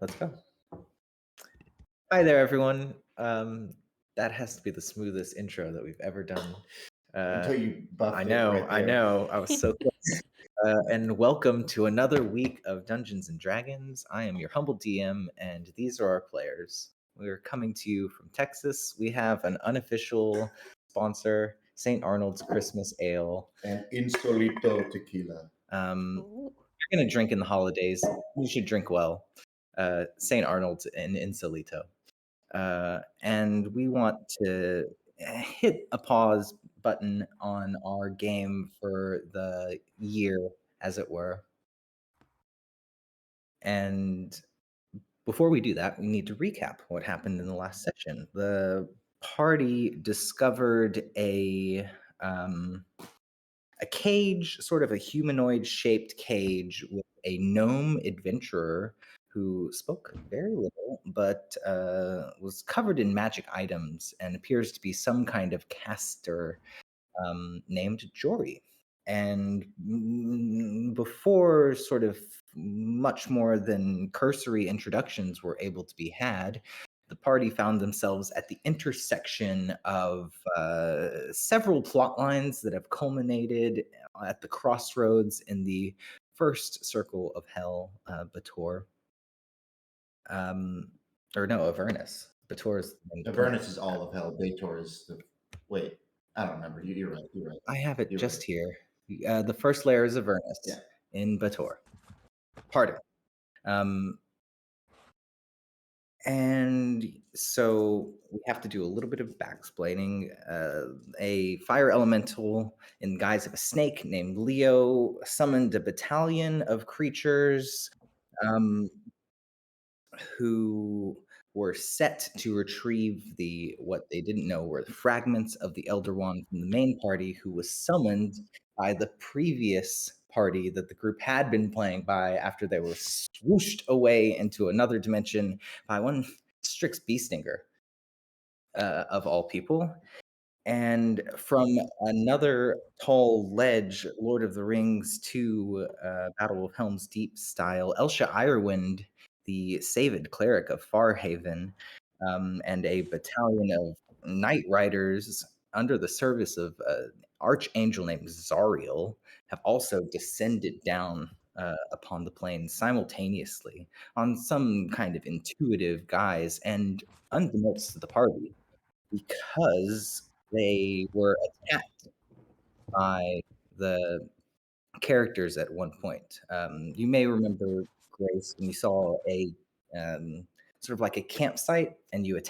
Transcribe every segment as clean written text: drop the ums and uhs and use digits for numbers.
Let's go. Hi there, everyone. That has to be the smoothest intro that we've ever done. Until you buffed I it know, right I there. know. I was so close. And welcome to another week of Dungeons and Dragons. I am your humble DM, and these are our players. We're coming to you from Texas. We have an unofficial sponsor, St. Arnold's Christmas Ale. And Insolito tequila. You're gonna drink in the holidays. You should drink well. St. Arnold's and Insolito. And we want to hit a pause button on our game for the year, as it were. And before we do that, we need to recap what happened in the last session. The party discovered a cage, sort of a humanoid-shaped cage with a gnome adventurer who spoke very little, but was covered in magic items and appears to be some kind of caster named Jory. And before sort of much more than cursory introductions were able to be had, the party found themselves at the intersection of several plot lines that have culminated at the crossroads in the first circle of hell, Bator. Or no, Avernus. Bator is the Avernus is all of hell. Dator is the. Wait, I don't remember. You're right. You're right. I have it You're just right. here. The first layer is Avernus Yeah. in Bator. Pardon. And so we have to do a little bit of backsplaining. A fire elemental in the guise of a snake named Leo summoned a battalion of creatures who were set to retrieve what they didn't know were the fragments of the Elder Wand from the main party, who was summoned by the previous party that the group had been playing by after they were swooshed away into another dimension by one Strix Beestinger, of all people. And from another tall ledge, Lord of the Rings 2 Battle of Helm's Deep style, Elsha Ironwind, the Saved cleric of Farhaven, and a battalion of knight riders under the service of an archangel named Zariel have also descended down upon the plane simultaneously on some kind of intuitive guise and unbeknownst to the party, because they were attacked by the characters at one point. You may remember, Grace, when you saw a sort of like a campsite and you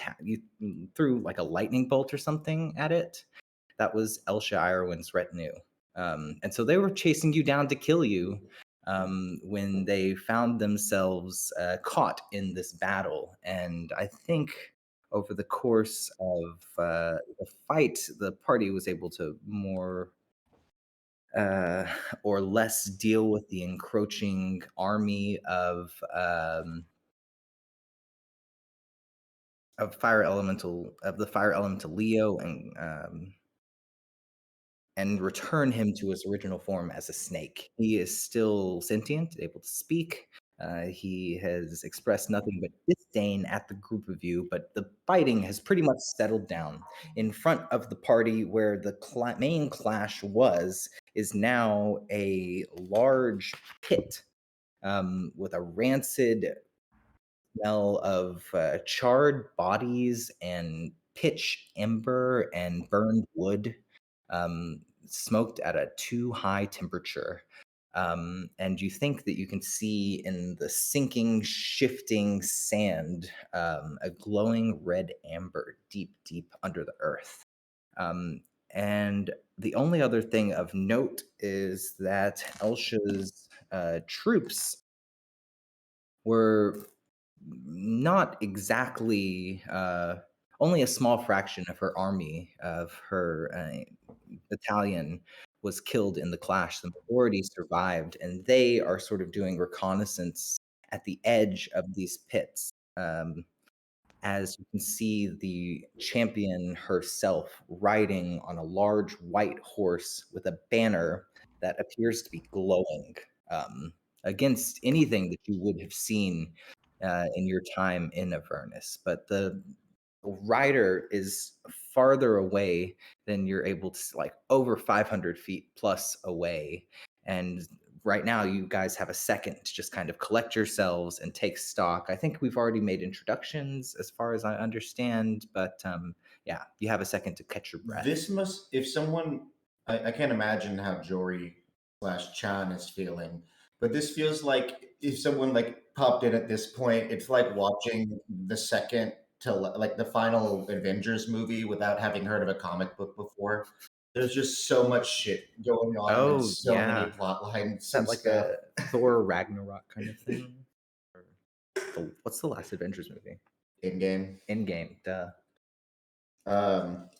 threw like a lightning bolt or something at it. That was Elsha Irwin's retinue. And so they were chasing you down to kill you when they found themselves caught in this battle. And I think over the course of the fight, the party was able to more or less deal with the encroaching army of the fire elemental Leo, and return him to his original form as a snake. He is still sentient, able to speak. He has expressed nothing but disdain at the group of you, but the fighting has pretty much settled down. In front of the party where the main clash is now a large pit with a rancid smell of charred bodies and pitch ember and burned wood, smoked at a too high temperature. And you think that you can see in the sinking, shifting sand a glowing red amber deep, deep under the earth. And the only other thing of note is that Elsha's troops were not exactly only a small fraction of her army, of her battalion, was killed in the clash. The majority survived, and they are sort of doing reconnaissance at the edge of these pits. As you can see, the champion herself riding on a large white horse with a banner that appears to be glowing against anything that you would have seen in your time in Avernus, but the rider is farther away than you're able to like over 500 feet plus away. And right now, you guys have a second to just kind of collect yourselves and take stock. I think we've already made introductions as far as I understand, but yeah, you have a second to catch your breath. This must, if someone, I can't imagine how Jory slash Chan is feeling, but this feels like if someone like popped in at this point, it's like watching the second to like the final Avengers movie without having heard of a comic book before. There's just so much shit going on and Oh, so many yeah. plot Is lines that and like stuff. a Thor Ragnarok kind of thing? Or what's the last Avengers movie? In game. Endgame, duh.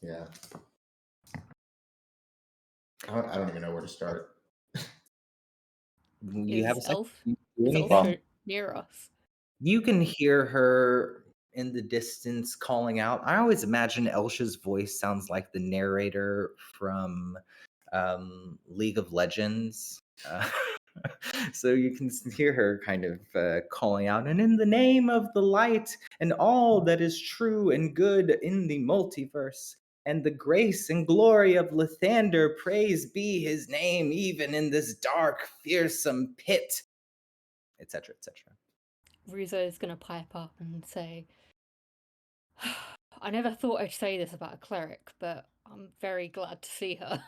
Yeah. I don't even know where to start. You have a Is second? Elf You do is anything? Elsha near us? You can hear her in the distance calling out. I always imagine Elsha's voice sounds like the narrator from League of Legends. So you can hear her kind of calling out, and in the name of the light and all that is true and good in the multiverse, and the grace and glory of Lathander, praise be his name, even in this dark, fearsome pit, etc., etc. Ruzo is gonna pipe up and say, I never thought I'd say this about a cleric, but I'm very glad to see her.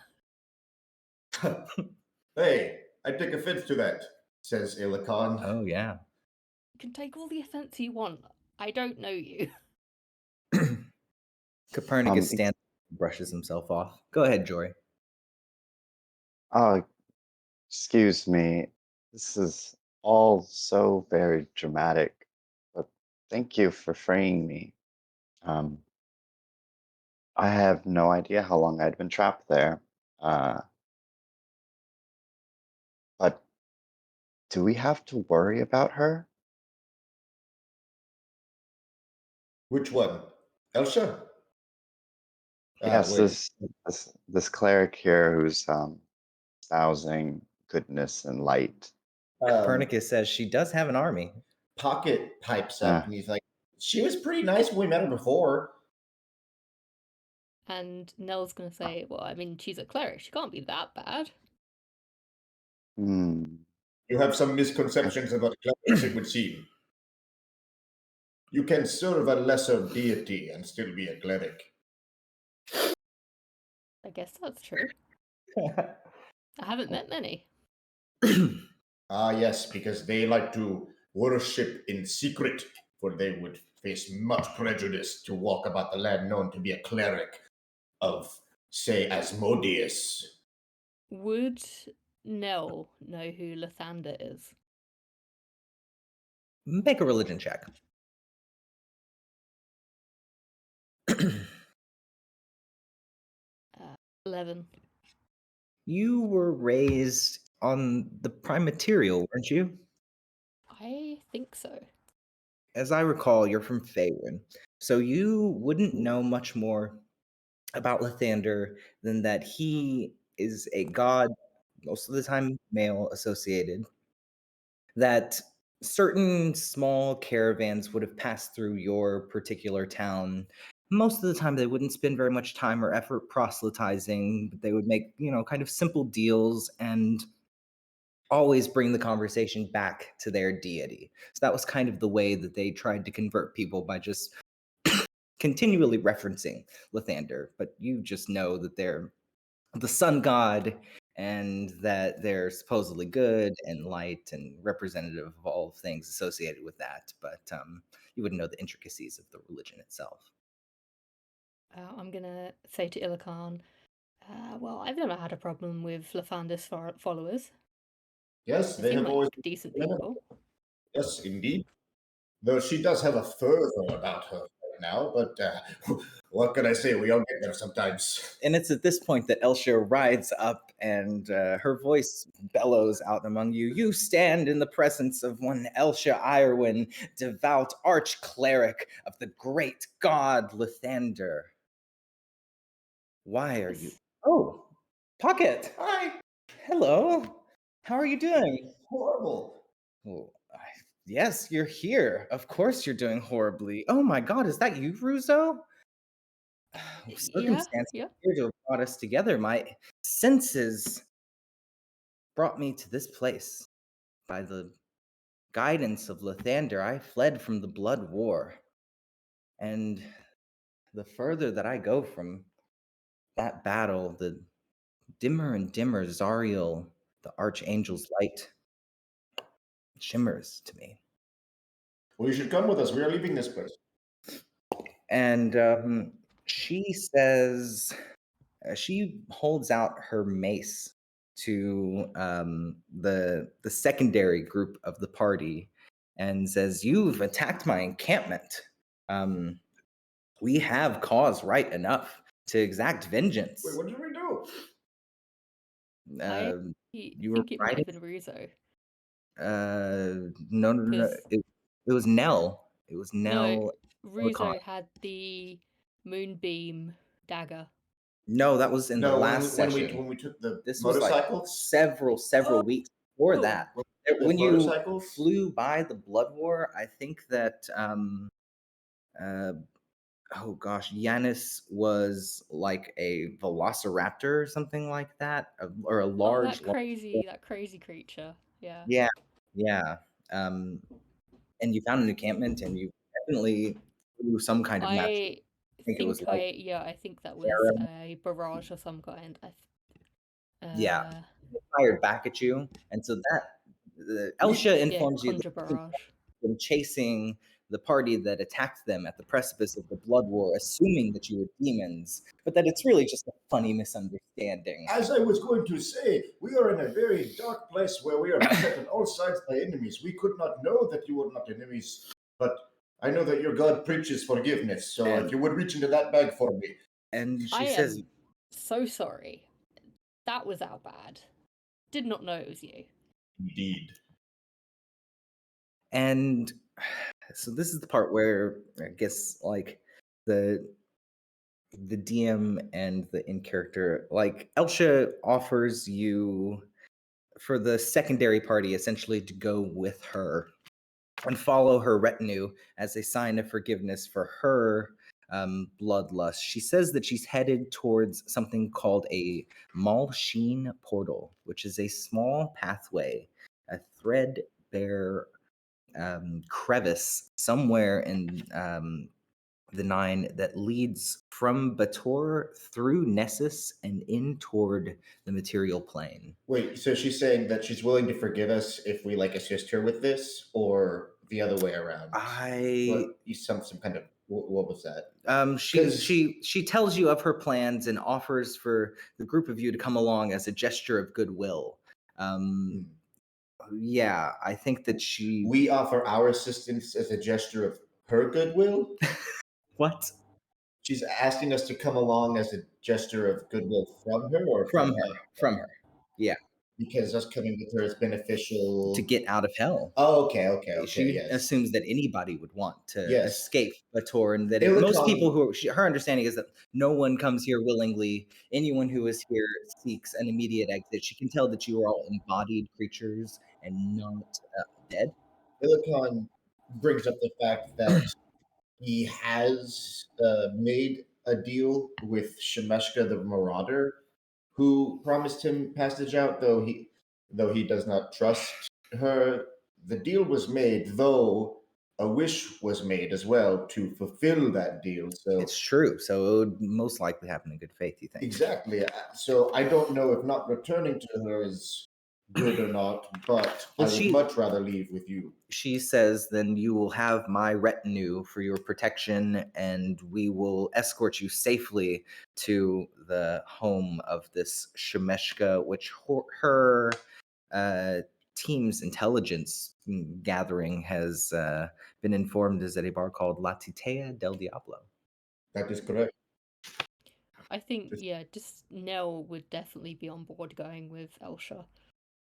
Hey, I take offense to that, says Illican. Oh, yeah. You can take all the offense you want. I don't know you. Copernicus Ex stands and brushes himself off. Go ahead, Jory. oh, excuse me. This is all so very dramatic, but thank you for freeing me. Um, I have no idea how long I'd been trapped there. Uh, but do we have to worry about her? Which one? Elsha? Ah, Yes, wait. this cleric here who's espousing goodness and light. Um, Copernicus says she does have an army. Pocket pipes up Uh, and he's like, she was pretty nice when we met her before. And Nell's gonna say, well, I mean, she's a cleric. She can't be that bad. hmm. You have some misconceptions about clerics, it would seem. You can serve a lesser deity and still be a cleric. I guess that's true. I haven't met many. Ah, yes, because they like to worship in secret, for they would face much prejudice to walk about the land known to be a cleric of, say, Asmodeus. Would Nell know who Lathander is? Make a religion check. 11. You were raised on the prime material, weren't you? I think so. As I recall, you're from Faerun, so you wouldn't know much more about Lathander than that he is a god, most of the time male associated, that certain small caravans would have passed through your particular town. Most of the time, they wouldn't spend very much time or effort proselytizing, but they would make, kind of simple deals and always bring the conversation back to their deity. So that was kind of the way that they tried to convert people by just continually referencing Lathander. But you just know that they're the sun god and that they're supposedly good and light and representative of all things associated with that. But you wouldn't know the intricacies of the religion itself. I'm gonna say to Illican, well, I've never had a problem with Lathander's followers. Yes, They they seem have always like decent been. people. Yes, indeed. Though she does have a fervor about her right now, but what can I say? We all get there sometimes. And it's at this point that Elsha rides up and her voice bellows out among you. You stand in the presence of one Elsha Irwin, devout arch cleric of the great god Lathander. Why are you? This Oh, Pocket. Hi, Hello. How are you doing? horrible. Oh, Yes, you're here. Of course you're doing horribly. Oh my god, is that you, Russo? Yeah, Circumstances yeah. appear to have brought us together. My senses brought me to this place. By the guidance of Lathander, I fled from the Blood War. And the further that I go from that battle, the dimmer and dimmer Zariel, the Archangel's light, shimmers to me. Well, you should come with us. We are leaving this place. And she says, she holds out her mace to the secondary group of the party and says, "You've attacked my encampment. Um, we have cause right enough to exact vengeance." Wait, what did we do? I You were think it might riding. have been Russo. No. 'Cause It was Nell. It was no, Nell. Silicon. Russo had the moonbeam dagger. No, that was in the No, last when we session. when we took the This was like motorcycles. several weeks before Oh. that. The When you motorcycles? flew by the Blood War, I think that uh, oh gosh, Yanis was like a velociraptor or something like that, or a Oh, large. that crazy creature. Yeah. Yeah, yeah. And you found an encampment, and you definitely threw some kind of natural. I I think it was think like I think that was arrow. a barrage of some kind. Yeah, Uh, they fired back at you, and so that Elsha yeah, informs you that conjure they've barrage. been chasing the party that attacked them at the precipice of the Blood War, assuming that you were demons, but that it's really just a funny misunderstanding. As I was going to say, we are in a very dark place where we are beset on all sides by enemies. We could not know that you were not enemies, but I know that your God preaches forgiveness. So And- if you would reach into that bag for me. And I she says, am so sorry. That was our bad. Did not know it was you. Indeed. and so this is the part where I guess like the DM and the in character, like Elsha offers you for the secondary party essentially to go with her and follow her retinue as a sign of forgiveness for her bloodlust. She says that she's headed towards something called a Malsheen portal, which is a small pathway, a threadbare crevice somewhere in the Nine that leads from Bator through Nessus and in toward the material plane. Wait, so she's saying that she's willing to forgive us if we like assist her with this, or the other way around? Some kind of what was that? She tells you of her plans and offers for the group of you to come along as a gesture of goodwill. Yeah, I think that we offer our assistance as a gesture of her goodwill. What? She's asking us to come along as a gesture of goodwill from her, or From her. Yeah. Because us coming with her is beneficial To get out of hell. Oh, okay, She yes. assumes that anybody would want to Yes. escape Bator, and that Illiton- most people her understanding is that no one comes here willingly. Anyone who is here seeks an immediate exit. She can tell that you are all embodied creatures and not dead. Illiton brings up the fact that he has made a deal with Shemeshka the Marauder, who promised him passage out, though he does not trust her. The deal was made, though a wish was made as well to fulfill that deal. So It's true. So it would most likely happen in good faith, you think? exactly. So I don't know if not returning to her is good or not, but Well, I would much rather leave with you. She says, then you will have my retinue for your protection, and we will escort you safely to the home of this Shemeshka, which her team's intelligence gathering has been informed is at a bar called La Titea del Diablo. That is correct. I think, yeah, just Nell would definitely be on board going with Elsha.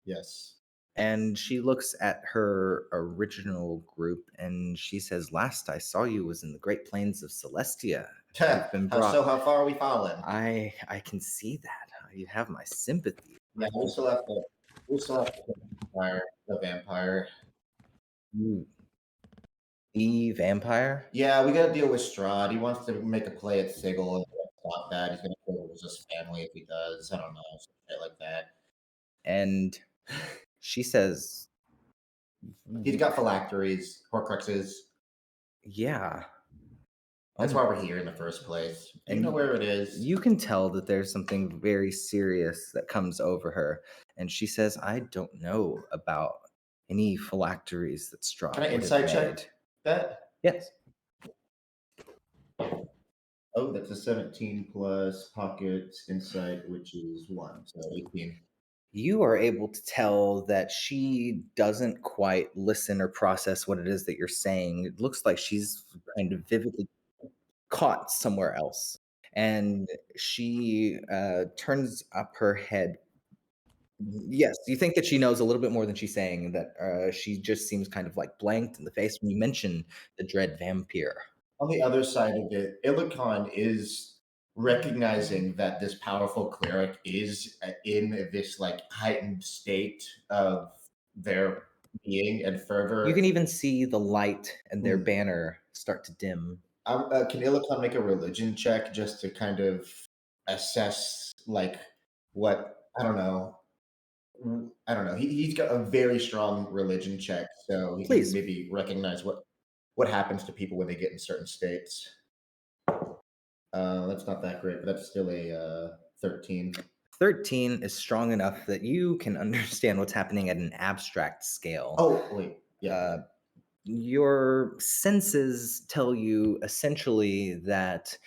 Yes. And she looks at her original group and she says, last I saw you was in the Great Plains of Celestia. You've been brought. How far are we fallen? I can see that. You have my sympathy. Yeah, we'll still have to fire the vampire. Ooh, the vampire? Yeah, we got to deal with Strahd. He wants to make a play at Sigil and stop that. He's going to kill his family if he does. I don't know, some shit like that. And she says, He's got phylacteries, Horcruxes. yeah. Oh That's my. why we're here in the first place. Do you And know where it is? you can tell that there's something very serious that comes over her. And she says, I don't know about any phylacteries that Can Strahd I would have insight made. check that? Yes. Oh, that's a 17 plus pockets insight, which is 1, so 18. You are able to tell that she doesn't quite listen or process what it is that you're saying. It looks like she's kind of vividly caught somewhere else. And she turns up her head. Yes, you think that she knows a little bit more than she's saying, that she just seems kind of like blanked in the face when you mention the dread vampire. On the other side of it, Illican is recognizing that this powerful cleric is in this like heightened state of their being and You fervor. can even see the light and their Hmm. banner start to dim. Can Illican make a religion check just to kind of assess like what I don't know. I don't know. He's got a very strong religion check, so he can Please. maybe recognize what happens to people when they get in certain states. That's not that great, but that's still a 13. 13 is strong enough that you can understand what's happening at an abstract scale. Oh, wait. Yeah. Uh, your senses tell you essentially that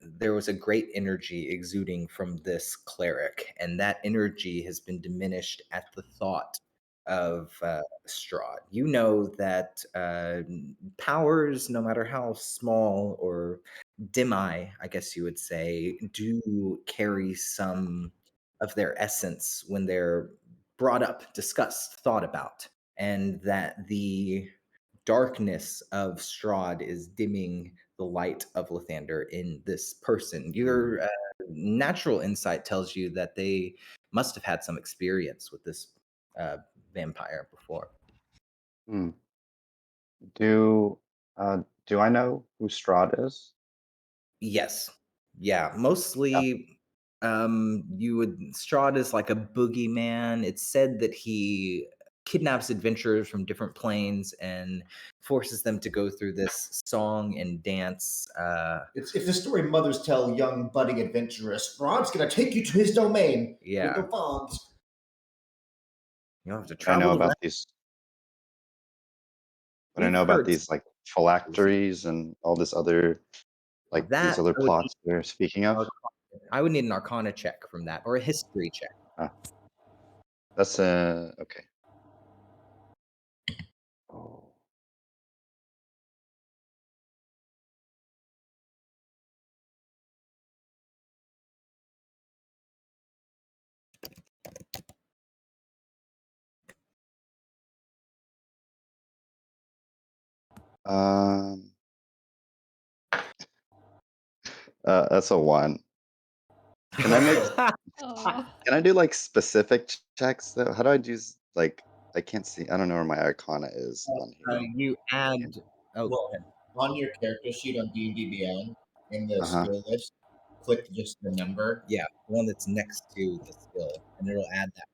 there was a great energy exuding from this cleric, and that energy has been diminished at the thought of Strahd. You know that powers, no matter how small or dim-eye, I guess you would say, do carry some of their essence when they're brought up, discussed, thought about, and that the darkness of Strahd is dimming the light of Lathander in this person. Your natural insight tells you that they must have had some experience with this uh, vampire before. Hmm. Do do I know who Strahd is? Yes. Yeah, Yeah. mostly, you would Strahd is like a boogeyman. It's said that he kidnaps adventurers from different planes and forces them to go through this song and dance. It's if the story mothers tell young budding adventurers, Rod's gonna take you to his domain with the Yeah, fogs. you'll have to I know travel around. about these. But I We've know about heard these like phylacteries and all this other like these that. other I would need plots they're speaking of. I would need an Arcana check from that, or a history check. Ah, that's okay. Oh. Um, that's a one. Can I make? Oh, Can I do like specific checks though? How do I do like? I can't see. I don't know where my Arcana is on here. You add. Oh, go Well, ahead. on your character sheet on D&D Beyond, in the Uh huh. skill list, click just the number. Yeah, the one that's next to the skill, and it'll add that.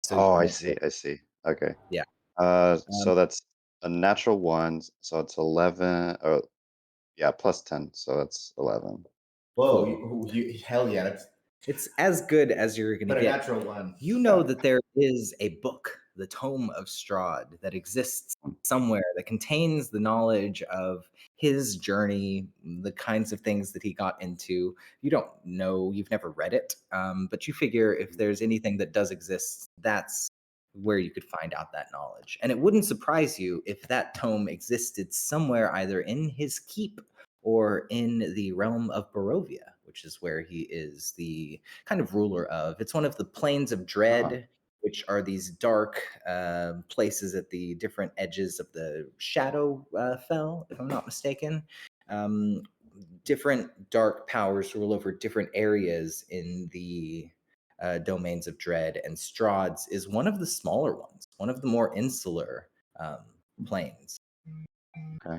So you Oh, I know. see. I see. Okay. Yeah. So that's a natural one. So it's 11. Or yeah, plus 10. So that's 11. Whoa, Cool. hell yeah, that's It's as good as you're gonna but a get. natural one. You know that there is a book, the Tome of Strahd, that exists somewhere that contains the knowledge of his journey, the kinds of things that he got into. You don't know, you've never read it, but you figure if there's anything that does exist, that's where you could find out that knowledge. And it wouldn't surprise you if that tome existed somewhere either in his keep or in the realm of Barovia, which is where he is the kind of ruler of. It's one of the planes of Ah, dread, which are these dark places at the different edges of the shadow fell, if I'm not mistaken. Um, Different dark powers rule over different areas in the domains of dread, and Strahd's is one of the smaller ones, one of the more insular planes. Okay.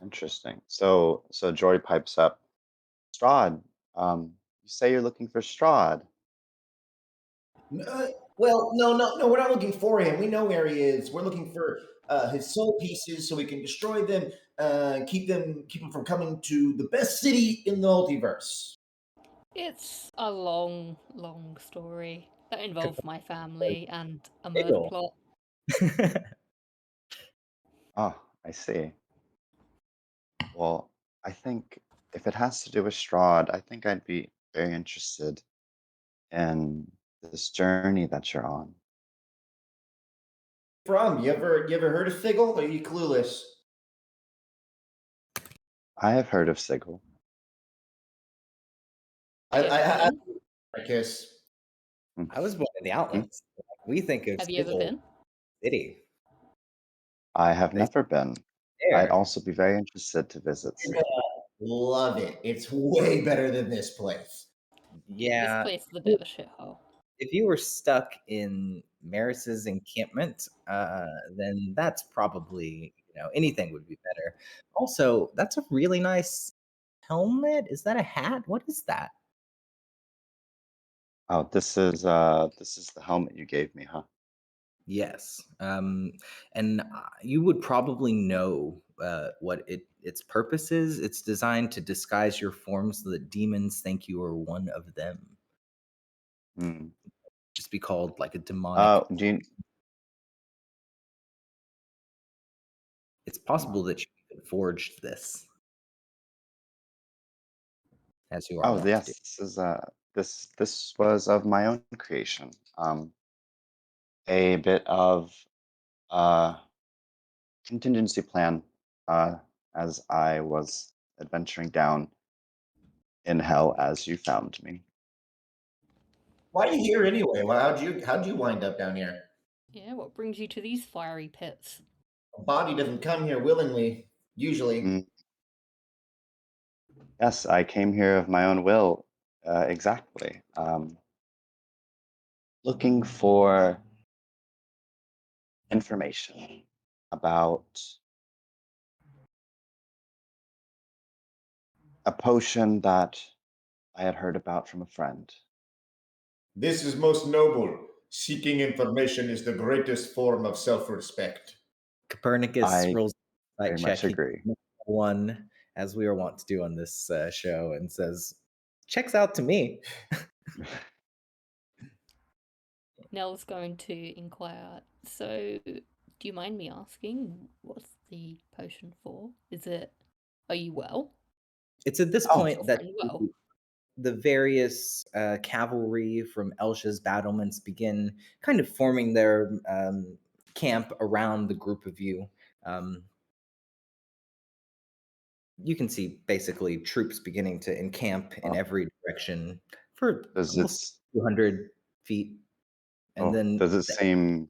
Interesting. So Jory pipes up, Strahd, you say you're looking for Strahd. Well, no, we're not looking for him. We know where he is. We're looking for his soul pieces so we can destroy them, keep them from coming to the best city in the multiverse. It's a long, long story that involved my family and a murder Sigil. plot. Oh, I see. Well, I think if it has to do with Strahd, I think I'd be very interested in this journey that you're on. From you ever heard of Sigil? Are you clueless? I have heard of Sigil. Have you ever been? I guess. Hmm. I was born in the Hmm? Outlands. We think of Have you ever Sigil been? City. I have They never been. I'd there. also be very interested to visit You're Sigil. gonna love it. It's way better than this place. Yeah, this Yeah. place is a bit of a shithole. If you were stuck in Maris's encampment, then that's probably, anything would be better. Also, that's a really nice helmet. Is that a hat? What is that? Oh, this is the helmet you gave me, huh? Yes. And you would probably know what its purpose is. It's designed to disguise your form so that demons think you are one of them. Hmm. Just be called like a demonic. Do you? It's Oh, possible that you even forged this, as you are oh, wont to do. yes. This was of my own creation. A bit of uh contingency plan uh, as I was adventuring down in hell as you found me. Why are you here anyway? Well, how'd you wind up down here? Yeah, what brings you to these fiery pits? A body doesn't come here willingly, usually. Mm, yes, I came here of my own will, exactly. Looking for information about a potion that I had heard about from a friend. This is most noble. Seeking information is the greatest form of self-respect. Copernicus I rolls a very side check. much He agree. one, as we are wont to do on this show, and says, "Checks out to me." Nell's going to inquire. So, do you mind me asking what's the potion for? Are you well? It's at this Is Oh, your point that friend well? the various cavalry from Elsha's battlements begin kind of forming their camp around the group of you. Um, you can see basically troops beginning to encamp in oh, every direction for does it? almost 200 feet. And Oh, then, does it seem?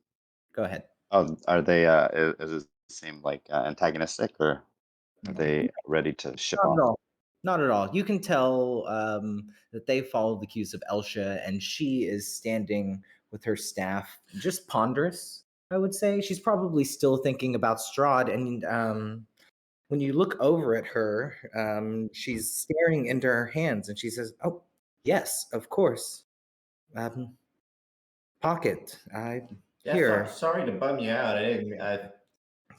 go ahead. Oh, are they? Does it seem like antagonistic, or are they ready to ship Not at off? all. Not at all. You can tell that they follow the cues of Elsha, and she is standing with her staff, just ponderous, I would say. She's probably still thinking about Strahd, and when you look over at her, she's staring into her hands, and she says, "Oh, yes, of course. Um, Pocket, Yeah, here. sorry to bum you out. I didn't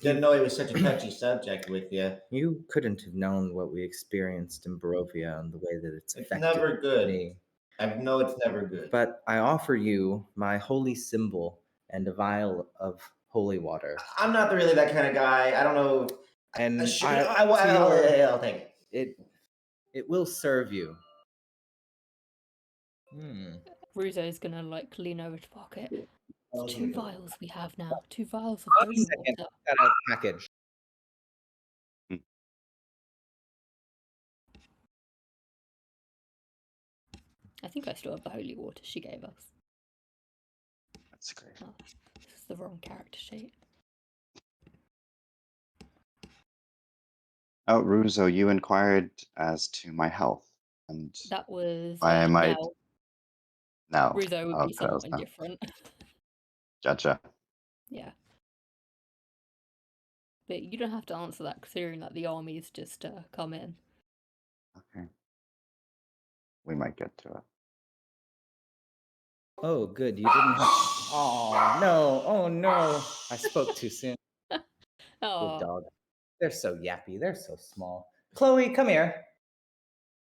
You know it was such a touchy subject with you. you couldn't have known what we experienced in Barovia and the way that it's It's affected never good. me. I know it's never good. But I offer you my holy symbol and a vial of holy water. I'm not really that kind of guy. I don't know. And Sure, I'll take it. it it will serve you. Hmm. Ruzo's gonna lean over to Pocket. It's Oh, 2 vials we have now. 2 vials of One holy second, water. I've got a package. Hmm, I think I still have the holy water she gave us. that's great. Oh, this is the wrong character sheet. Oh, Ruzo, you inquired as to my health, and That was I might Nell. now. Ruzo would be Okay, somewhat now. indifferent. Gotcha. Yeah. but you don't have to answer that considering that the army's just come in. Okay. We might get to it. Oh, good. You didn't have. Oh no! Oh no! I spoke too soon. Good Oh, dog. They're so yappy. They're so small. Chloe, come here.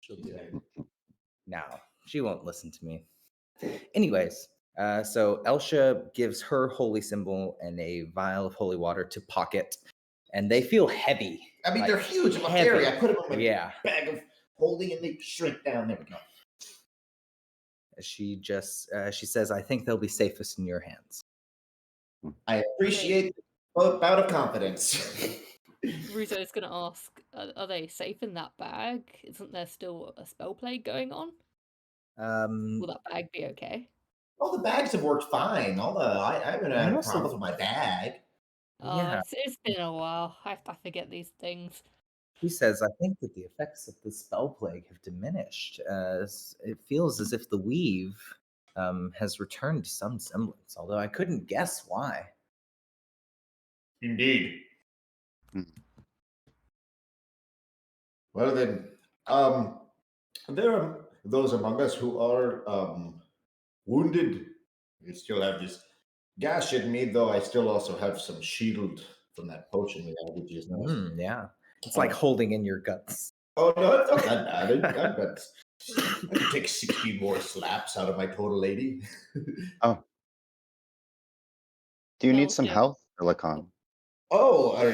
She'll do it. No, she won't listen to me. Anyways, so Elsha gives her holy symbol and a vial of holy water to Pocket, and they feel heavy. I mean, like, they're huge. I'm a heavy. fairy. I put them in my Yeah. bag of holding and they shrink down. There we go. She says, "I think they'll be safest in your hands." I appreciate the bout of confidence. Ruzo's gonna ask, are they safe in that bag? Isn't there still a spell plague going on? Will that bag be okay? All the bags have worked fine. I haven't had Honestly- problems with my bag. Oh, Yeah. it's been a while. I forget these things. He says, "I think that the effects of the spell plague have diminished. It feels as if the weave has returned to some semblance, although I couldn't guess why." Indeed. Hmm. Well then, there are those among us who are wounded. We still have this gash in me, though I still also have some shield from that potion we had, which is nice. Yeah. It's like holding in your guts. Oh no, it's not that bad. I can take 60 more slaps out of my total 80. Oh, do you No, need some no. health, Silicon? Oh, I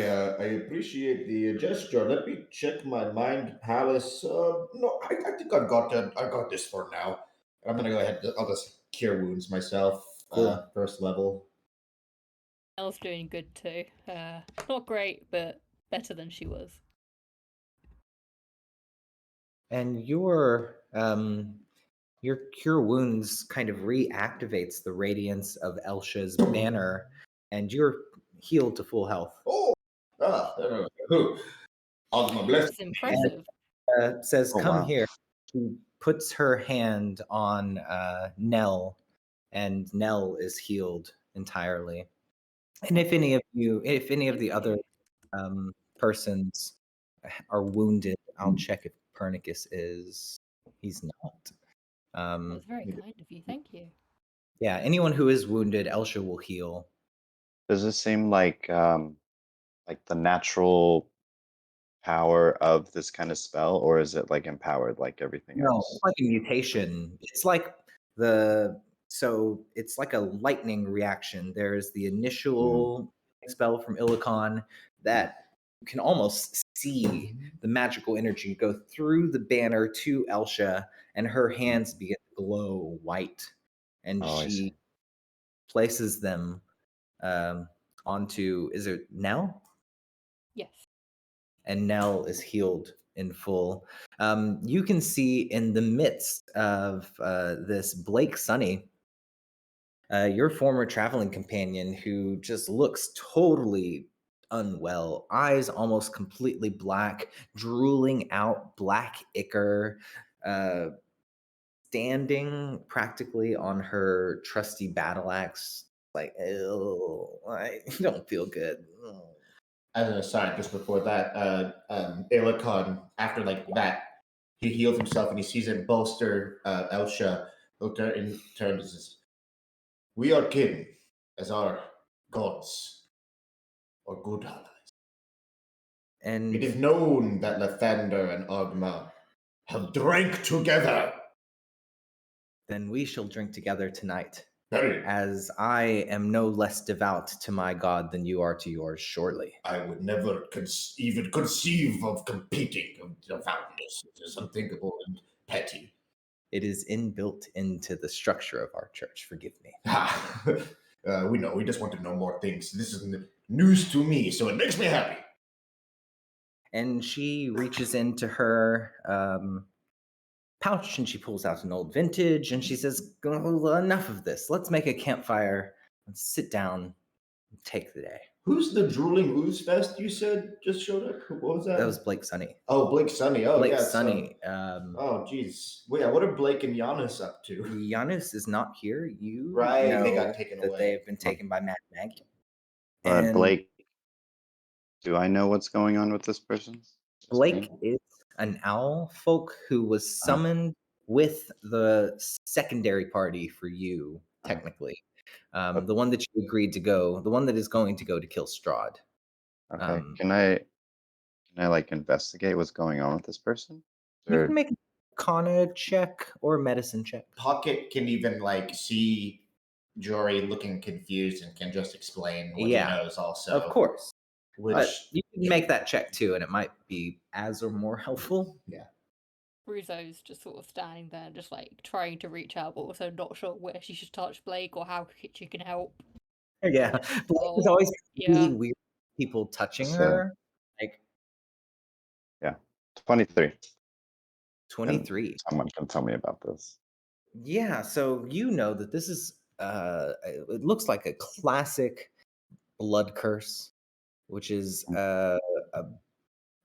appreciate the gesture. Let me check my mind palace. No, I think I got this for now. I'm gonna go ahead. I'll just cure wounds myself. Cool. First level. Elle's doing good too. Not great, but better than she was. And your cure wounds kind of reactivates the radiance of Elsha's banner, and you're healed to full health. Oh, who? On my blessing. It's impressive. Says, Oh, "Come wow. here." She puts her hand on Nell, and Nell is healed entirely. And if any of the other persons are wounded, I'll check if Copernicus is. He's not. That was very kind of you. Thank you. Yeah, anyone who is wounded, Elsha will heal. Does this seem like the natural power of this kind of spell, or is it like empowered like everything No, else? it's like a mutation. It's like it's like a lightning reaction. There's the initial spell from Illican that you can almost see the magical energy go through the banner to Elsha, and her hands begin to glow white, and Oh, I see. she places them onto. Is it Nell? Yes. And Nell is healed in full. You can see in the midst of this Blake Sunny, your former traveling companion, who just looks totally unwell, eyes almost completely black, drooling out black ichor, standing practically on her trusty battle axe, like, ew, I don't feel good. As an aside, just before that, Illican, after like that, he heals himself and he sees it bolster Elsha. He'll turn and says, "We are kin, as our gods are good allies. And It is known that Lathander and Ogma have drank together. then we shall drink together tonight, Very. as I am no less devout to my God than you are to yours, surely." I would never even conceive of competing of devoutness. It is unthinkable and petty. It is inbuilt into the structure of our church. Forgive me. We know. We just want to know more things. This is news to me, so it makes me happy. And she reaches into her pouch and she pulls out an old vintage and she says, "Enough of this. Let's make a campfire. Let's sit down and take the day." Who's the drooling ooze fest you said just showed up? What was that? That was Blake Sunny. Oh, Blake Sunny. Oh, Blake yeah. Sunny. Oh, geez. Well, yeah, what are Blake and Giannis up to? Giannis is not here. You Right, know they got taken that away. they have been taken by Mad Maggie. But And Blake Do I know what's going on with this person? Just Blake me? is an owl folk who was Uh-huh. summoned with the secondary party for you, Uh-huh. technically. But The one that you agreed to go, the one that is going to go to kill Strahd. okay, Um, can I like investigate what's going on with this person? you can Or make a Arcana check or a medicine check. Pocket can even like see Jory looking confused and can just explain what he Yeah, knows of also. course. But Which you can make that check too, and it might be as or more helpful. yeah. Ruzo's just sort of standing there, just like trying to reach out, but also not sure where she should touch Blake or how she can help. Yeah, Like, Blake is oh, always really yeah. weird. People touching just her, like yeah. 23. And 23. someone can tell me about this. Yeah, so you know that this is it looks like a classic blood curse, which is Mm, a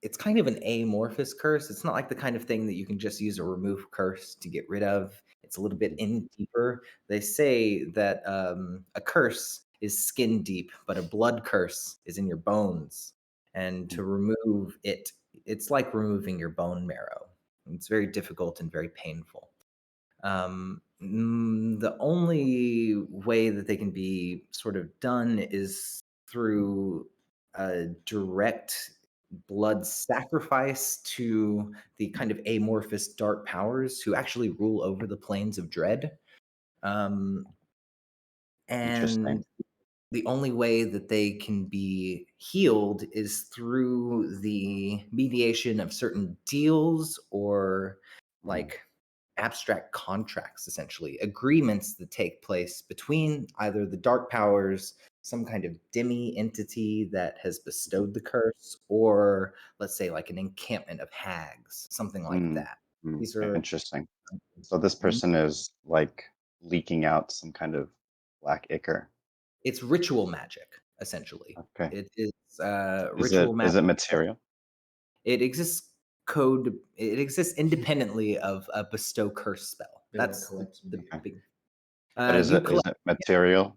it's kind of an amorphous curse. It's not like the kind of thing that you can just use a remove curse to get rid of. It's a little bit mm, in deeper. They say that a curse is skin deep, but a blood curse is in your bones. And mm, to remove it, it's like removing your bone marrow. It's very difficult and very painful. The only way that they can be sort of done is through a direct blood sacrifice to the kind of amorphous dark powers who actually rule over the planes of dread. Um, Interesting. and the only way that they can be healed is through the mediation of certain deals or Mm, like abstract contracts, essentially agreements that take place between either the dark powers, some kind of demi entity that has bestowed the curse, or let's say like an encampment of hags, something like mm, that. These are Interesting. So this person is like leaking out some kind of black ichor. it's ritual magic, essentially. Okay. It is Is it ritual magic. is it material? It exists it exists independently of a bestow curse spell. They want to That's collect some the data. Okay. big But is you it is collect it material?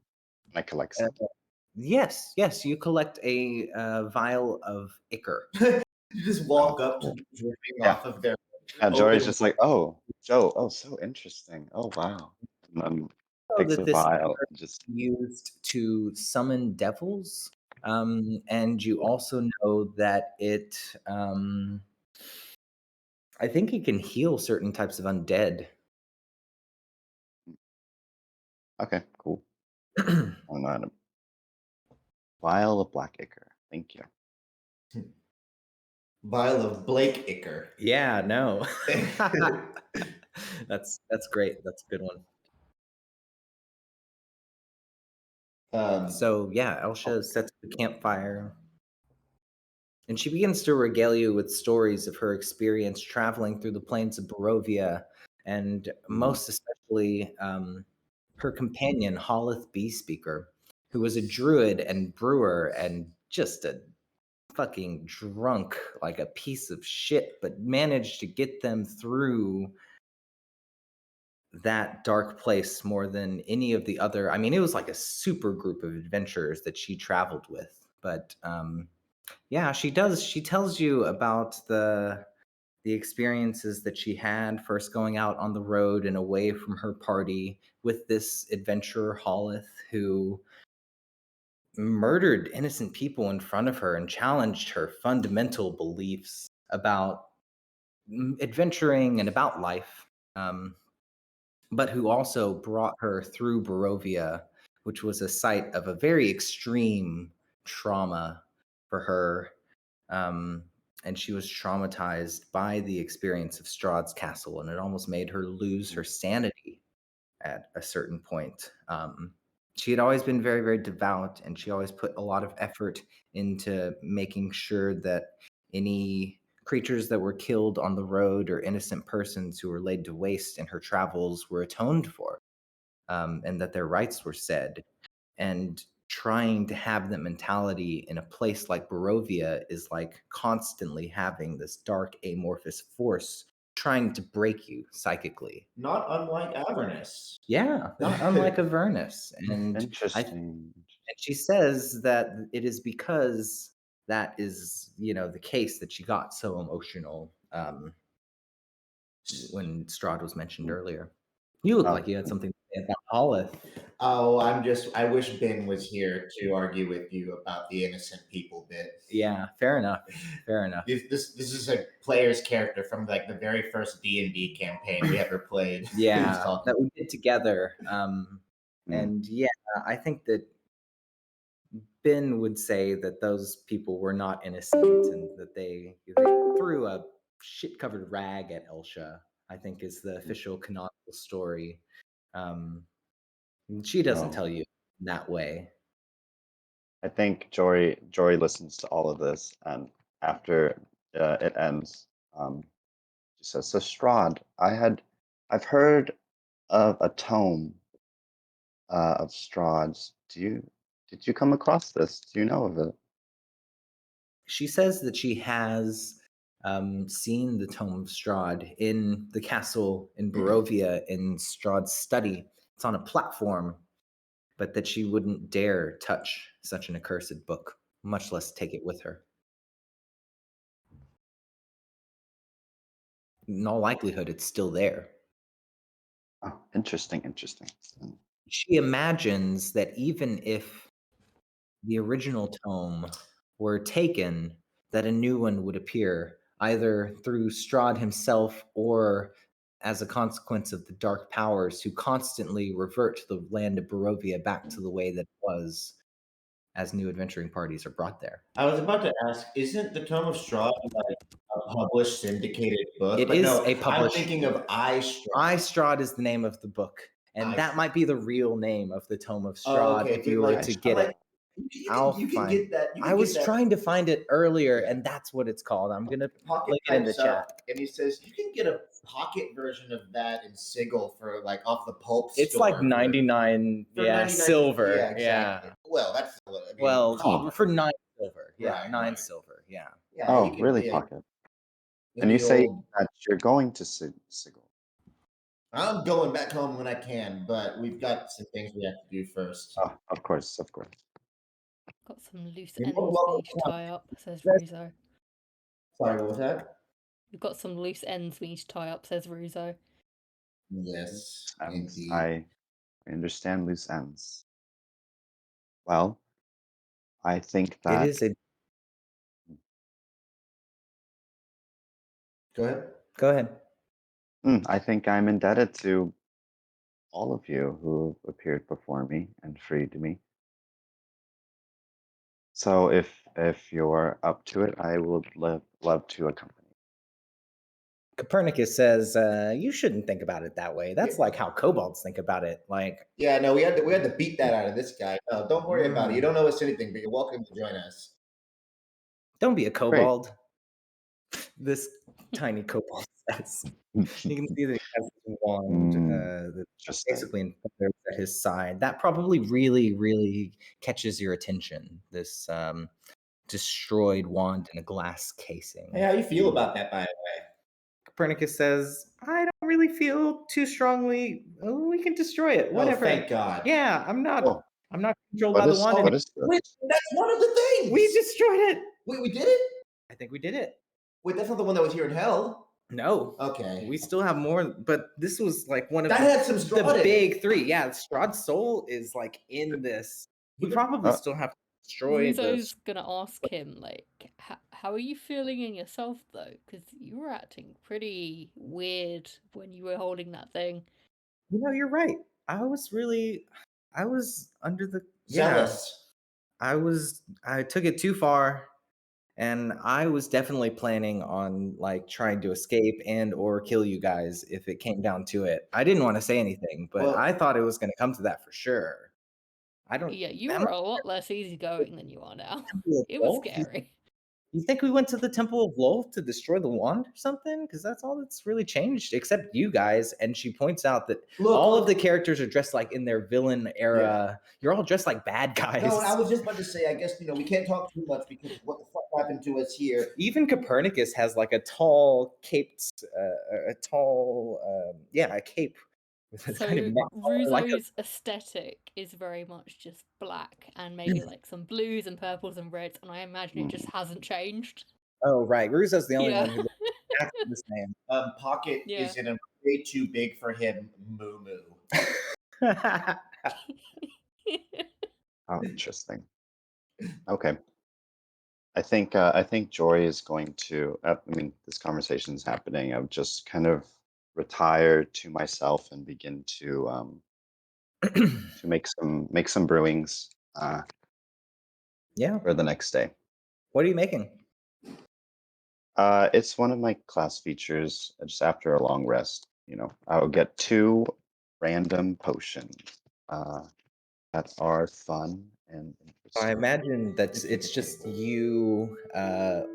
Can I collect uh, some? yes, you collect a vial of ichor. You just Oh, walk up to cool. them dripping Yeah. off of their Yeah, Jory's open. just like, oh, Joe, oh, so interesting. Oh wow. And then So takes that the this vial ichor and just is used to summon devils, and you also know that I think it can heal certain types of undead. okay, cool. Oh, no, no. Vial of black ichor. Thank you. Vial of Blake Icker. Yeah, no. That's great. That's a good one. um, So yeah, Elsha sets the campfire, and she begins to regale you with stories of her experience traveling through the plains of Barovia, and Mhm. most especially her companion, Holith Beespeaker, who was a druid and brewer and just a fucking drunk like a piece of shit, but managed to get them through that dark place more than any of the other. I mean, it was like a super group of adventurers that she traveled with. But yeah, she tells you about the experiences that she had first going out on the road and away from her party with this adventurer Hollis who murdered innocent people in front of her and challenged her fundamental beliefs about adventuring and about life. But who also brought her through Barovia, which was a site of a very extreme trauma for her. Um, and she was traumatized by the experience of Strahd's castle, and it almost made her lose her sanity at a certain point. She had always been very, very devout, and she always put a lot of effort into making sure that any creatures that were killed on the road or innocent persons who were laid to waste in her travels were atoned for, and that their rights were said. And trying to have that mentality in a place like Barovia is like constantly having this dark amorphous force trying to break you psychically. not unlike Avernus. Yeah, not unlike Avernus. And Interesting. she says that it is because that is, the case that she got so emotional when Strahd was mentioned earlier. You look like you had something to say about Hollis. Oh, I wish Ben was here to argue with you about the innocent people bit. Yeah, fair enough. Fair enough. This is a player's character from like the very first D&D campaign we ever played. Yeah, that we did together. And yeah, I think that Ben would say that those people were not innocent and that they threw a shit-covered rag at Elsha, I think is the official canonical story. She doesn't tell you that way. I think Jory listens to all of this, and after it ends, she says, "So Strahd, I've heard of a tome of Strahd's. Did you come across this? Do you know of it?" She says that she has seen the Tome of Strahd in the castle in Barovia in Strahd's study. It's on a platform, but that she wouldn't dare touch such an accursed book, much less take it with her. In all likelihood, it's still there. Oh, interesting. She imagines that even if the original tome were taken, that a new one would appear, either through Strahd himself or as a consequence of the dark powers who constantly revert the land of Barovia back to the way that it was as new adventuring parties are brought there. I was about to ask, isn't the Tome of Strahd like a published syndicated book? It But is no, a published. I'm thinking of I Strahd. I Strahd is the name of the book, and that might be the real name of the Tome of Oh, Strahd okay, if you but, were like, to I'm get like, it. you can get that. You can I get was that. trying to find it earlier, Yeah. and that's what it's called. I'm gonna Pocket link it in the types up, chat. and he says you can get a pocket version of that in Sigil for like off the pulp It's store like 99, for yeah, 99 silver. Yeah, exactly. Well, that's I mean, Well, common. for 9 silver. Yeah, Right, 9 right. silver. Yeah. Yeah, Oh, you can, really, yeah, Pocket? in And you the say old. that you're going to Sigil. I'm going back home when I can, but we've got some things we have to do first. Oh, of course. Got some loose You're ends more than we need to welcome. tie up, says Ruzo. Sorry, what was that? We've got some loose ends we need to tie up, says Ruzo. Yes, Ends. indeed. I understand loose ends. Well, I think that It is a. Go ahead. Go ahead. I think I'm indebted to all of you who appeared before me and freed me. So if you're up to it, I would love to accompany. Copernicus says, you shouldn't think about it that way. That's like how kobolds think about it. Like, yeah, no, we had to beat that out of this guy. No, don't worry about it. You don't know us anything, but you're welcome to join us. Don't be a Great. kobold. This tiny kobold says. You can see that he has this wand that's basically at his side. That probably really, really catches your attention. This destroyed wand in a glass casing. Hey, how you feel about that, by the way? Copernicus says, I don't really feel too strongly. Oh, we can destroy it. Whatever. Oh, thank God. Yeah, I'm not controlled What by the is wand. what is this? Wait, that's one of the things. We destroyed it. Wait, we did it? I think we did it. Wait, that's not the one that was here in hell. No. Okay. We still have more, but this was like one of That had some Strahd the in it. big three. Yeah, Strahd's soul is like in this. We probably still have to destroy Ruzo's this. gonna ask him, like, how are you feeling in yourself, though? Because you were acting pretty weird when you were holding that thing. You're right. I was under the Zealous. I took it too far, and I was definitely planning on like trying to escape and or kill you guys if it came down to it. I didn't want to say anything, but Well- I thought it was going to come to that for sure. Yeah, you were a lot less easygoing than you are now. Temple of It was Lolth? scary. You think we went to the Temple of Lolth to destroy the wand or something? Because that's all that's really changed, except you guys. And she points out that all of the characters are dressed like in their villain era. You're all dressed like bad guys. No, I was just about to say, I guess, we can't talk too much because of what the fuck happened to us here. Even Copernicus has like a tall caped, a cape It's So kind of like a Ruzo's aesthetic is very much just black and maybe like some blues and purples and reds, and I imagine it just Mm. hasn't changed. oh right, Russo's the only Yeah. one who looks exactly the same. Pocket Yeah. is in a way too big for him. Moo moo. Oh, interesting. Okay. I think Joy is going to. I mean, this conversation is happening. I've just kind of retire to myself and begin to make some brewings Yeah. for the next day. What are you making? It's one of my class features. Just after a long rest, I'll get 2 random potions that are fun and I interesting. imagine that's it's just you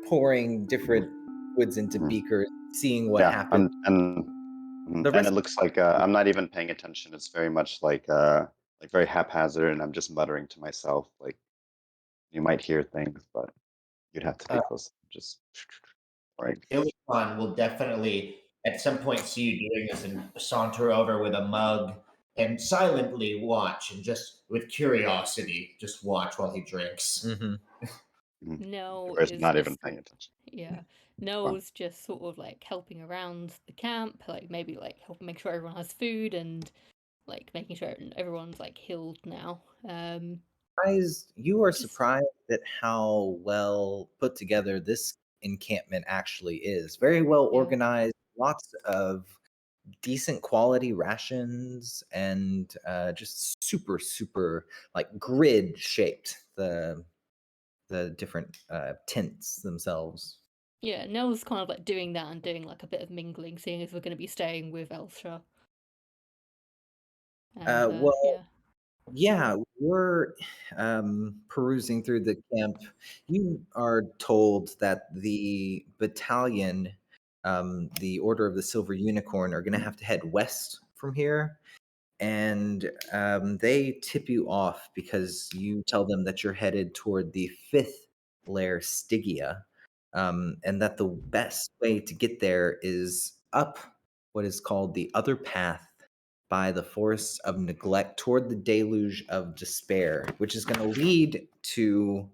pouring different liquids into Mhm. beakers, seeing what Yeah, happens. The and it rest looks like I'm not even paying attention. It's very much like very haphazard, and I'm just muttering to myself. Like you might hear things, but you'd have to pay uh, close. Just right. It was fun. We'll definitely at some point see you doing this and saunter over with a mug and silently watch and just with curiosity, just watch while he drinks. mhm. Mhm. The Nell person is not even just paying attention. yeah. Fun. Nell's just sort of like helping around the camp, like maybe like helping make sure everyone has food and like making sure everyone's like healed now. You are Just surprised at how well put together this encampment actually is. Very well yeah. organized, lots of decent quality rations, and just super, super like grid shaped the different tents themselves. Yeah, Nell's kind of like doing that and doing like a bit of mingling, seeing as we're gonna be staying with Elsha. And Well, yeah. yeah, we're perusing through the camp. You are told that the battalion, the Order of the Silver Unicorn, are going to have to head west from here. And they tip you off because you tell them that you're headed toward the fifth layer, Stygia, and that the best way to get there is up what is called the other path by the forests of neglect toward the deluge of despair, which is going to lead to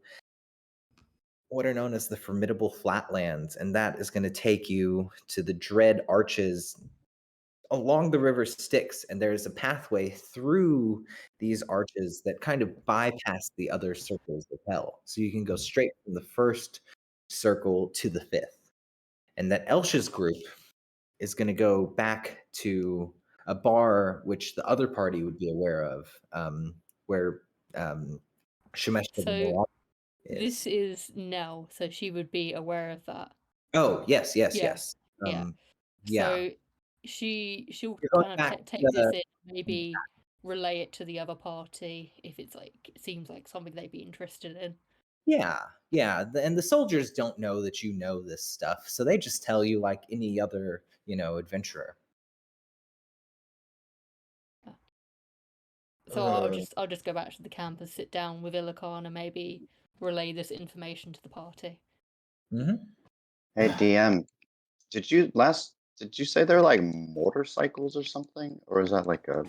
what are known as the formidable flatlands, and that is going to take you to the dread arches along the river Styx, and there's a pathway through these arches that kind of bypass the other circles of hell. So you can go straight from the first circle to the fifth. And that Elsha's group is going to go back to a bar which the other party would be aware of, where Shemesh the So Moab this is. is Nell, so she would be aware of that. Oh, yes, yes, Yeah, yes. yeah. Yeah. So she'll You're going kind of back take this to in, maybe relay it to the other party if it's like it seems like something they'd be interested in. yeah, yeah. And the soldiers don't know that you know this stuff, so they just tell you like any other, adventurer. Yeah. So I'll just go back to the camp and sit down with Illican and maybe relay this information to the party. Hmm. Hey DM, did you say they're like motorcycles or something, or is that like a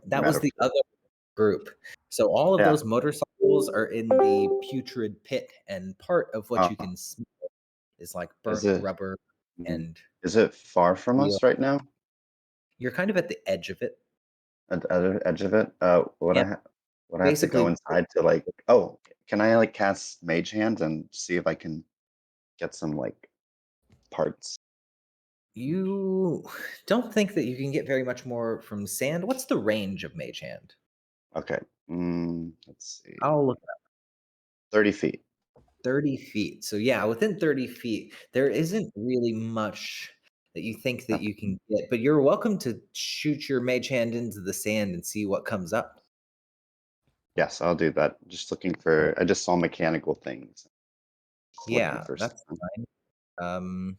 That was the metaphor? other group. So all of Yeah. those motorcycles are in the putrid pit, and part of what you Uh, can smell is like is burnt it rubber mhm. and Is it far from steel. us right now? You're kind of at the edge of it. At the other edge of it? Yeah, Would I have to go basically inside to like? Oh, can I like cast Mage Hand and see if I can get some like parts? you don't think that you can get very much more from sand. What's the range of Mage Hand? Okay. Let's see. I'll look 30 feet. 30 feet. So yeah, within 30 feet, there isn't really much that you think that Yeah. you can get, but you're welcome to shoot your mage hand into the sand and see what comes up. Yes, I'll do that. Just looking for. I just saw mechanical things. Just looking Yeah, for that's something. fine. Um,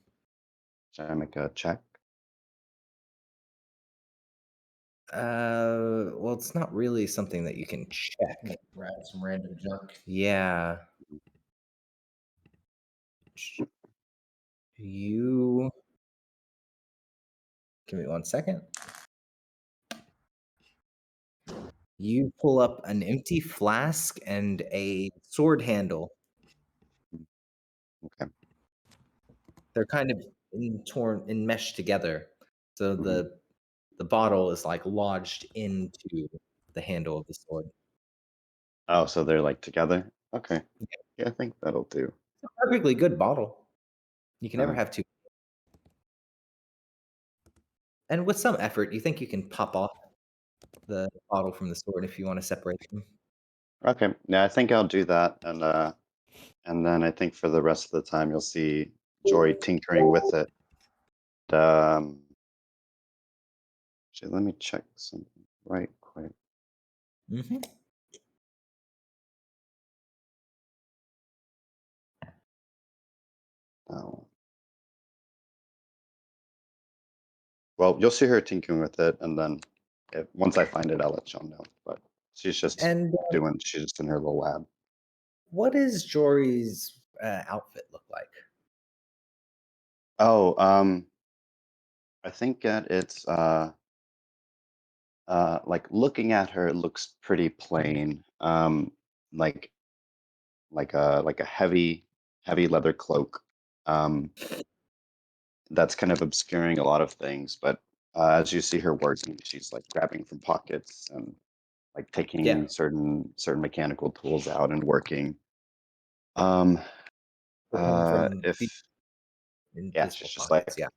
Should I make a check? well, it's not really something that you can check. Grab some random junk. Yeah. You give me 1 second. You pull up an empty flask and a sword handle. Okay. They're kind of enmeshed together. So Mhm. the bottle is like lodged into the handle of the sword. Oh, so they're like together? Okay. Yeah, I think that'll do. It's a perfectly good bottle. You can never Uh, have too. And with some effort, you think you can pop off the bottle from the sword if you want to separate them. okay. Yeah, I think I'll do that, and then I think for the rest of the time you'll see Jory tinkering with it. Um, Actually, let me check something right quick. Mhm. Oh. Well, you'll see her tinkering with it, and then once I find it, I'll let y'all know. But she's just And she's just in her little lab. what does Jory's outfit look like? Oh, I think that it's like looking at her, it looks pretty plain. Like like a heavy leather cloak. Um, that's kind of obscuring a lot of things. But as you see her working, she's like grabbing from pockets and like Yeah, taking certain mechanical tools out and working. Um, working from the if Yeah, invisible she's just pockets. like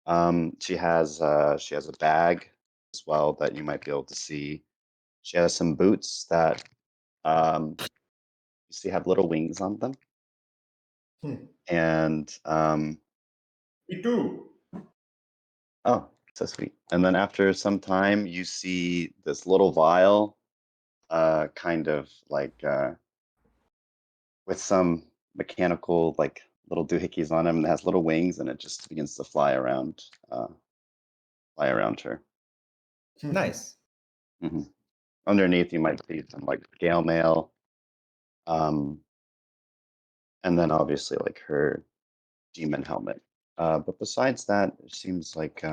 Yeah. she has a bag as well that you might be able to see. She has some boots that you see have little wings on them, Hmm. and Me too. oh, so sweet. And then after some time, you see this little vial, kind of like with some mechanical like little doohickeys on him, and it has little wings, and it just begins to fly around her. Nice. hmm Underneath, you might see some like gale mail, um, and then obviously like her demon helmet. But besides that, it seems like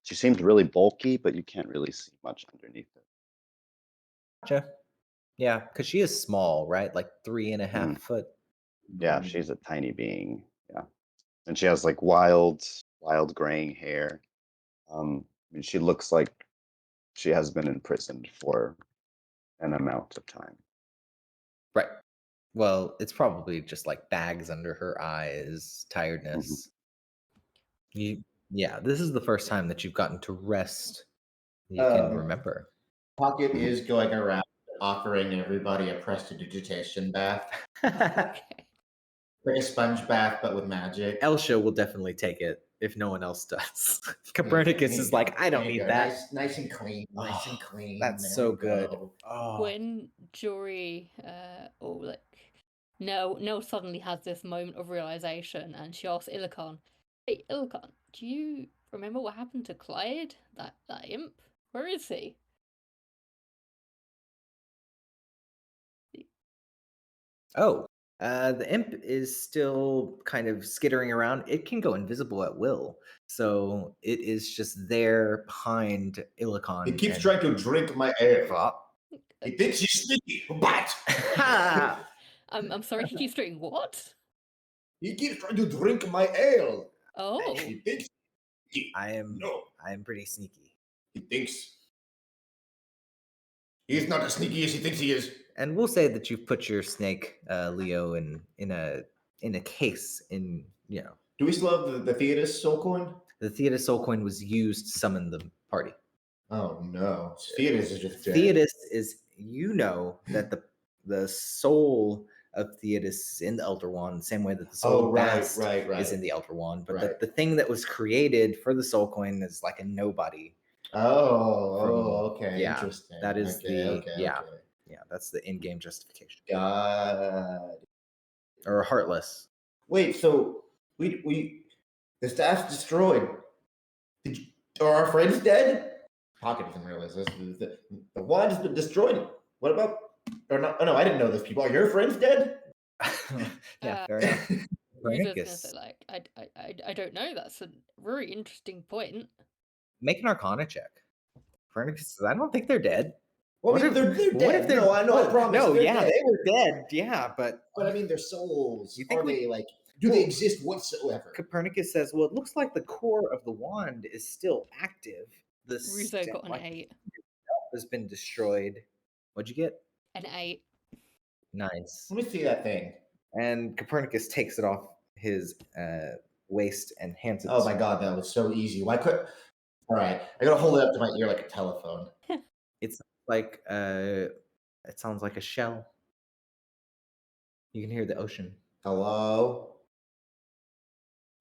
she seems really bulky, but you can't really see much underneath it. Gotcha. Yeah, because she is small, right? Like 3.5 Mhm. foot. Yeah, she's a tiny being. Yeah, and she has like wild graying hair. I mean, she looks like she has been imprisoned for an amount of time. Right. Well, it's probably just like bags under her eyes, Mhm. tiredness. You, yeah, this is the first time that you've gotten to rest that you can Um, remember. Pocket Mhm. is going around offering everybody a prestidigitation bath, Okay. like a sponge bath, but with magic. Elsha will definitely take it if no one else does. Here Copernicus you is go. like, I don't There you need go. that. Nice and clean. Nice and Oh, clean. that's There so we good. go. Oh, When Jory, or like, Nell suddenly has this moment of realization, and she asks Illican, "Hey, Illican, do you remember what happened to Clyde? That imp? Where is he?" oh. The imp is still kind of skittering around. It can go invisible at will, so it is just there behind He Illican keeps and. trying to drink my ale. Oh. He thinks he's sneaky, but I'm sorry. He keeps doing what? he keeps trying to drink my ale. Oh, He thinks he, I no, am pretty sneaky. he thinks he's not as sneaky as he thinks he is. And we'll say that you've put your snake, Leo, in a case. Do we still have the Thetis soul coin? The Theotis soul coin was used to summon the party. Oh no, Thetis is just dead. Theotis is, that the soul of Theotis is in the Elder Wand, the same way that the soul Oh of right, Bast right, is right, in the Elder Wand. But right. the thing that was created for the soul coin is like a nobody. Okay, Yeah, interesting. that is Okay. that's the in-game justification. God. Or heartless. Wait, so we the staff's destroyed. Did you, are our friends dead? Pocket doesn't realize this. The wand has been destroyed. What about? Or not? Oh no, I didn't know this. People, are your friends dead? Yeah, fair enough. Ryuzo's gonna say Copernicus, like, I don't know. That's a very interesting point. make an Arcana check Copernicus says, "I don't think they're dead." Well, I What mean, if they're what if dead. they're No, I know. I what? promise. No, They're yeah, dead. they were dead. Yeah, but But I mean, their souls, You think are we- they like? Do they well, exist whatsoever? Copernicus says, "Well, it looks like the core of the wand is still active. The Russo got an like 8. has been destroyed." What'd you get? An 8. Nice. Let me see that thing. And Copernicus takes it off his waist and hands it. Oh my god, that was so easy. Why could? All right, I gotta hold it up to my ear like a telephone. It's like it sounds like a shell. You can hear the ocean. Hello.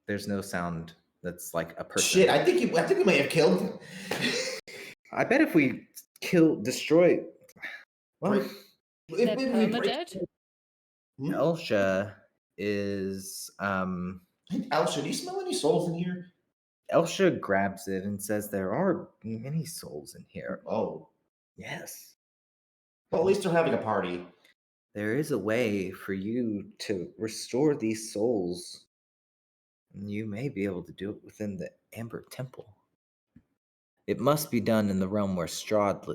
There's no sound that's like a person. Shit, I think we may have killed him. I bet if we destroy. Well, Break- They're if we permadead? Elsha is Hey, Elsha, do you smell any souls in here? Elsha grabs it and says, "There are many souls in here." Oh, Yes. well, at least they're having a party. There is a way for you to restore these souls. And you may be able to do it within the Amber Temple. It must be done in the realm where Strahd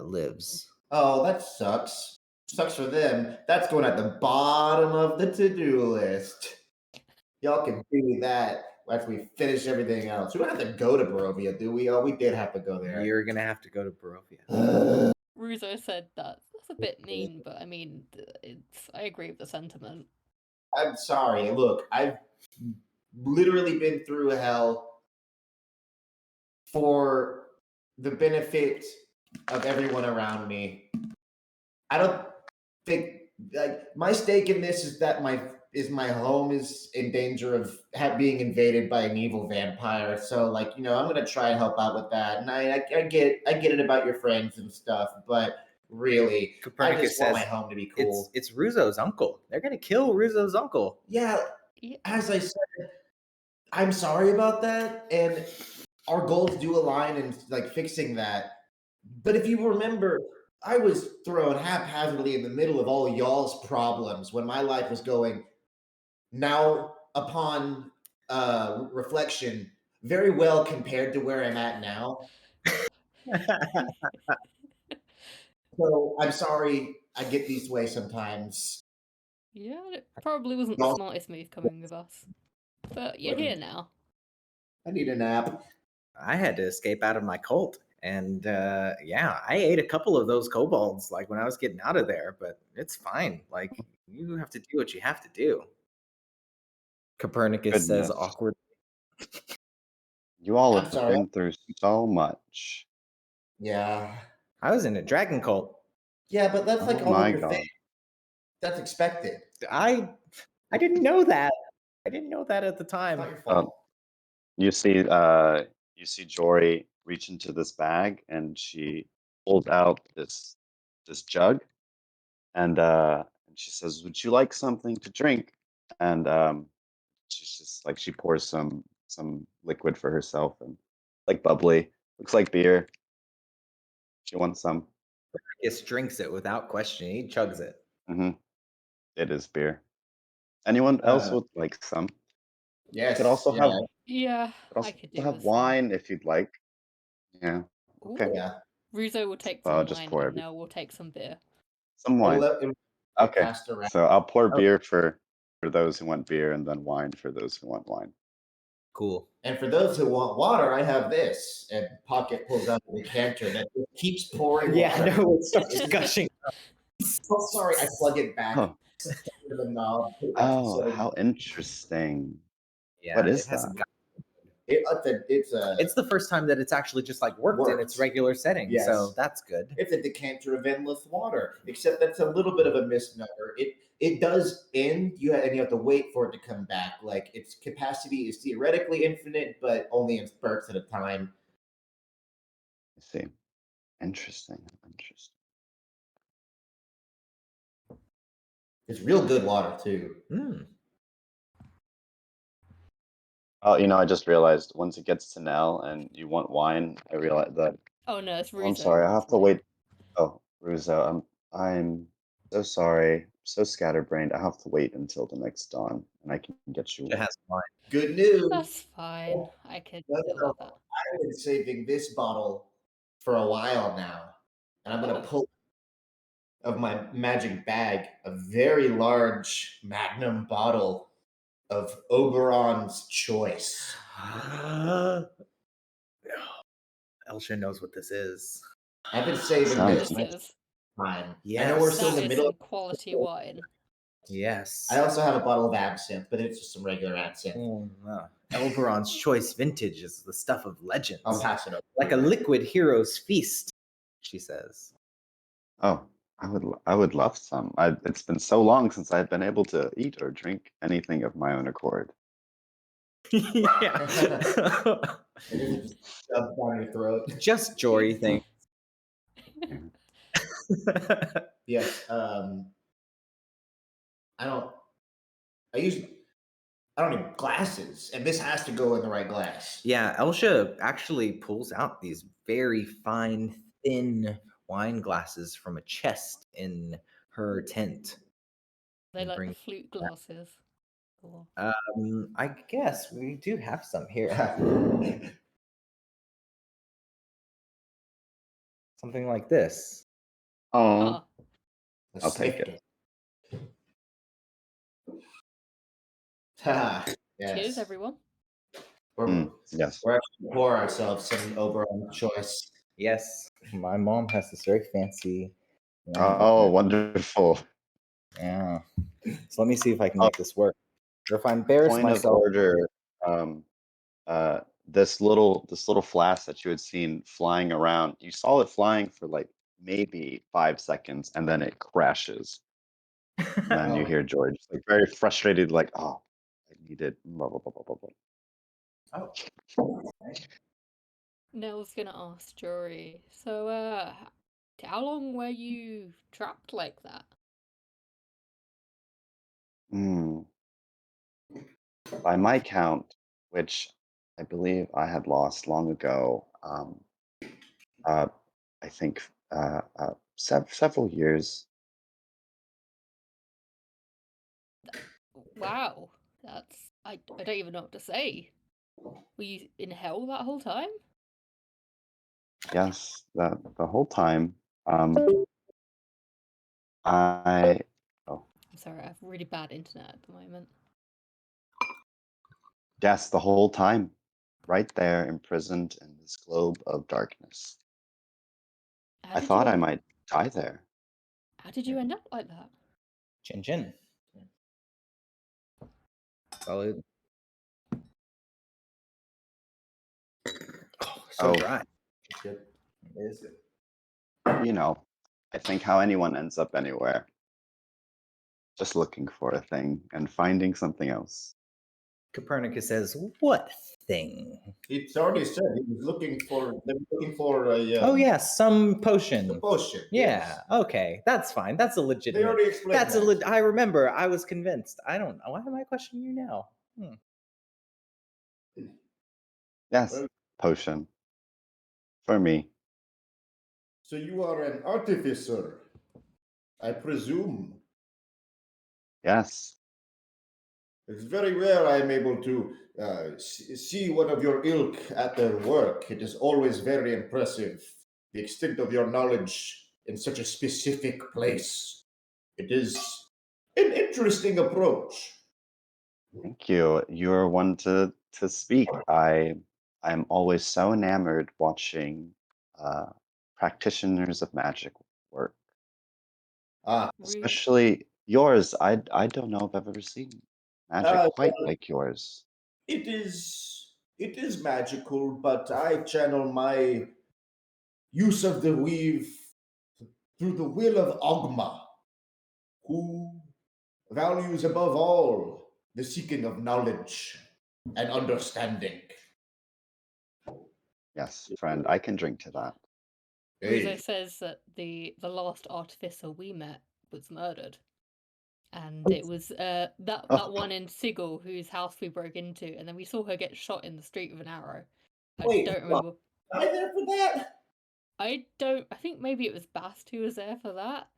lives. Oh, that sucks. Sucks for them. That's going at the bottom of the to-do list. Y'all can do that after we finish everything else. We don't have to go to Barovia, do we? Oh, we did have to go there. You're gonna have to go to Barovia. Russo said that's a bit mean, but I mean, I agree with the sentiment. I'm sorry. Look, I've literally been through hell for the benefit of everyone around me. I don't think like my stake in this is that my home is in danger of being invaded by an evil vampire. So like I'm gonna try and help out with that. And I get it about your friends and stuff, but really, I Copernicus just want my says home to be cool. it's Ruzo's uncle. They're gonna kill Ruzo's uncle. Yeah, Yeah. as I said, I'm sorry about that, and our goals do align in like fixing that. But if you remember, I was thrown haphazardly in the middle of all y'all's problems when my life was going. Now, upon reflection, very well compared to where I'm at now. So I'm sorry I get these way sometimes. Yeah, it probably wasn't the smartest move coming with us. But you're here now. I need a nap. I had to escape out of my cult. And yeah, I ate a couple of those kobolds like when I was getting out of there, but it's fine. Like you have to do what you have to do. Copernicus says Goodness. awkward. You all I'm have sorry. been through so much. Yeah. I was in a dragon cult. Yeah, but that's like Oh all of my your god. things. That's expected. I didn't know that. I didn't know that at the It's not time. your fault. You see Jory reach into this bag and she pulls out this jug and she says, "Would you like something to drink?" And she's just like she pours some liquid for herself and like bubbly. Looks like beer. She wants some. Copernicus drinks it without question. He chugs it. Hmm. It is beer. Anyone else would like some? Yes. Could also Yeah. have Yeah, could I also could do have with some. wine if you'd like. Yeah. Okay. Ooh. Yeah. Russo will take So I'll some just wine, pour and everything. Nell will take some beer. Some wine. It'll Okay. passed around. So I'll pour Oh. beer for those who want beer and then wine for those who want wine. Cool. And for those who want water, I have this. And Pocket pulls out a decanter that just keeps pouring Yeah, water. no, it starts gushing. Oh, sorry, I plug it back Huh. to the knob. Oh, how interesting. Yeah, What it is has that? It's the first time that it's actually just like worked in its Worked. regular setting. Yes. So that's good. It's a decanter of endless water, except that's a little bit of a misnomer. It does end, and you have to wait for it to come back. Like its capacity is theoretically infinite, but only in spurts at a time. I see. Interesting. Interesting. It's real good water too. Mm. Oh, I just realized once it gets to Nell and you want wine, I realize that. Oh no, it's Oh, Russo. I'm sorry, I who have wants to wine. wait. Oh, Ruzo, I'm so sorry. So scatterbrained. I have to wait until the next dawn and I can get you It wine. has wine. Good news. That's fine. I could No, deal no, with that. I've been saving this bottle for a while now, and I'm gonna Oh, pull of my magic bag a very large magnum bottle of Oberon's Choice. Elsha knows what this is. I've been saving Sounds this this nice. is time. I know we're Yes. still in that the is middle some of quality wine. Yes. I also have a bottle of absinthe, but it's just some regular absinthe. Oh, no. Elberon's Choice Vintage is the stuff of legends. I'll pass it over. Like a liquid hero's feast, she says. Oh, I would love some. It's been so long since I've been able to eat or drink anything of my own accord. Yeah. And then it just shoves down your throat. Just Jory thing. Yes. I don't. I don't need glasses, and this has to go in the right glass. Yeah, Elsha actually pulls out these very fine, thin wine glasses from a chest in her tent. They And like the bring- flute glasses. Or... I guess we do have some here. Something like this. Oh, Oh, I'll take it. Ha! cheers, Yes. everyone. Yes. We're actually gonna pour ourselves some Oberon Choice. Yes, my mom has this very fancy. Oh, wonderful. Yeah. So let me see if I can make this work. Or if I embarrass Point of myself. order. This little flask that you had seen flying around, you saw it flying for like maybe 5 seconds, and then it crashes. And then you Oh. hear George like very frustrated, like, "Oh, I needed blah blah blah blah blah." Blah. Oh. Nell's gonna ask Jory. So, how long were you trapped like that? Hmm. By my count, which I believe I had lost long ago, uh, I think several years. Wow, that's I don't even know what to say. Were you in hell that whole time? Yes, the whole time. I oh I'm sorry, I have really bad internet at the moment. yes, the whole time, right there, imprisoned in this globe of darkness. How I did you thought I end? might die there. How did you end up like that? Chin chin. Salud. Oh, so Oh, dry. It's good. It is good. you know, I think how anyone ends up anywhere, just looking for a thing and finding something else. Copernicus says, "What thing?" It's already said he was looking for. They were looking for a. Oh yeah, some potion. a potion. Yeah. Yes. Okay, that's fine. That's a They legitimate. already explained That's that. I remember. I was convinced. I don't. Why am I questioning you now? Yes, Well, potion for me. so you are an artificer, I presume. Yes. It's very rare I am able to see one of your ilk at their work. It is always very impressive, the extent of your knowledge in such a specific place. It is an interesting approach. Thank you. You're one to speak. I'm always so enamored watching uh, practitioners of magic work, Ah, Rude. especially yours. I don't know if I've ever seen magic quite well, like yours. it is magical, but I channel my use of the weave through the will of Ogma, who values above all the seeking of knowledge and understanding. Yes, friend, I can drink to that. Ruzo Hey, says that the last artificer we met was murdered, and it was that one in Sigil whose house we broke into, and then we saw her get shot in the street with an arrow. I wait, don't what? remember. Am I there for that? I don't. I think maybe it was Bast who was there for that.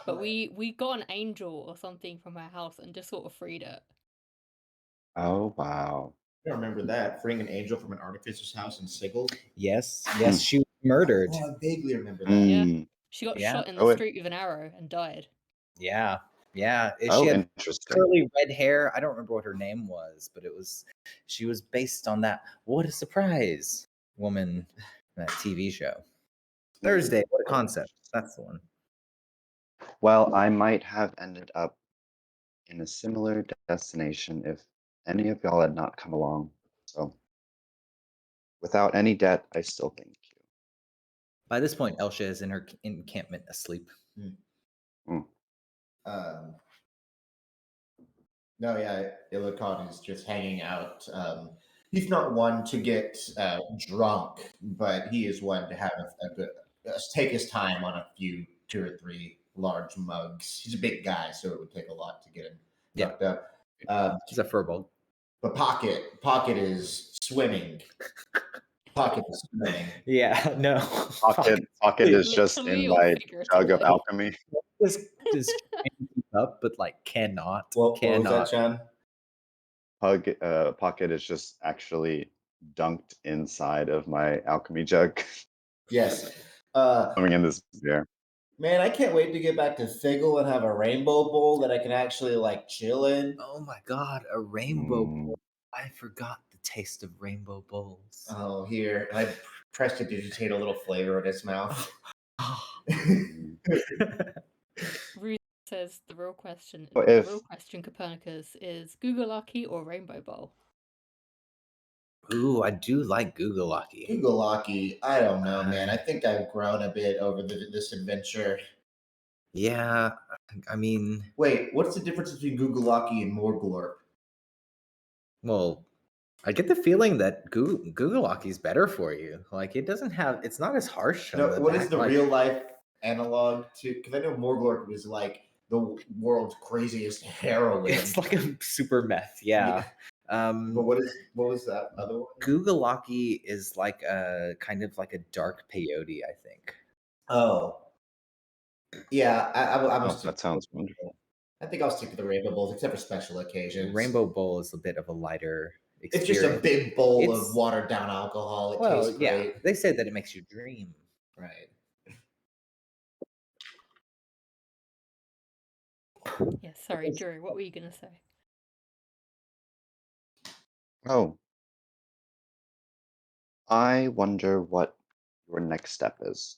But we got an angel or something from her house and just sort of freed it. Oh wow. I don't remember that. Freeing an angel from an artificer's house in Sigil. Yes, Hmm. yes, she was murdered. Oh, I vaguely remember that. Yeah. Mm. She got Yeah. shot in the Oh, street with an arrow and died. Yeah. Yeah. She oh, had interesting. curly red hair. I don't remember what her name was, but she was based on that What a Surprise woman, that TV show. Thursday, what a concept. That's the one. Well, I might have ended up in a similar destination if any of y'all had not come along. So, without any debt, I still thank you. By this point, Elsha is in her encampment asleep. Mm. No, yeah, Illican is just hanging out. He's not one to get drunk, but he is one to have a good take his time on a few, 2 or 3 large mugs. He's a big guy, so it would take a lot to get him Yeah. knocked up. She's a furball. But Pocket is swimming. Pocket is swimming. Yeah, no. Pocket is just Literally in or my jug of figuratively? alchemy. Just trying to keep up, but like cannot. What was that, cannot. John? Pocket is just actually dunked inside of my alchemy jug. Yes. Coming in this beer. Man, I can't wait to get back to Sigil and have a rainbow bowl that I can actually like chill in. Oh my god, a rainbow Mm. bowl. I forgot the taste of rainbow bowls. Oh, here. And I prestidigitate a little flavor in his mouth. Mm. Ruth says the real question, What the if- real question, Copernicus, is Googalaki or Rainbow Bowl? Ooh, I do like Googalaki. Googalaki, I don't know, man. I think I've grown a bit over this adventure. Yeah, I mean, Wait, what's the difference between Googalaki and Morglorp? well, I get the feeling that Googalaki is better for you. Like it doesn't have, it's not as harsh. No, on the what is back, the like- real life analog to? Because I know Morglorp was like the world's craziest heroin. It's like a super meth, yeah. But what was that other one? Googalaki is like a kind of like a dark peyote, I think. Oh, yeah. I'm Oh, stick- that sounds wonderful. I think I'll stick with the rainbow bowls, except for special occasions. Rainbow Bowl is a bit of a lighter It's experience. just a big bowl It's- of watered down alcohol. It Well, tastes yeah, great. they say that it makes you dream. Right. Yeah, sorry, Drew, what were you going to say? Oh. I wonder what your next step is.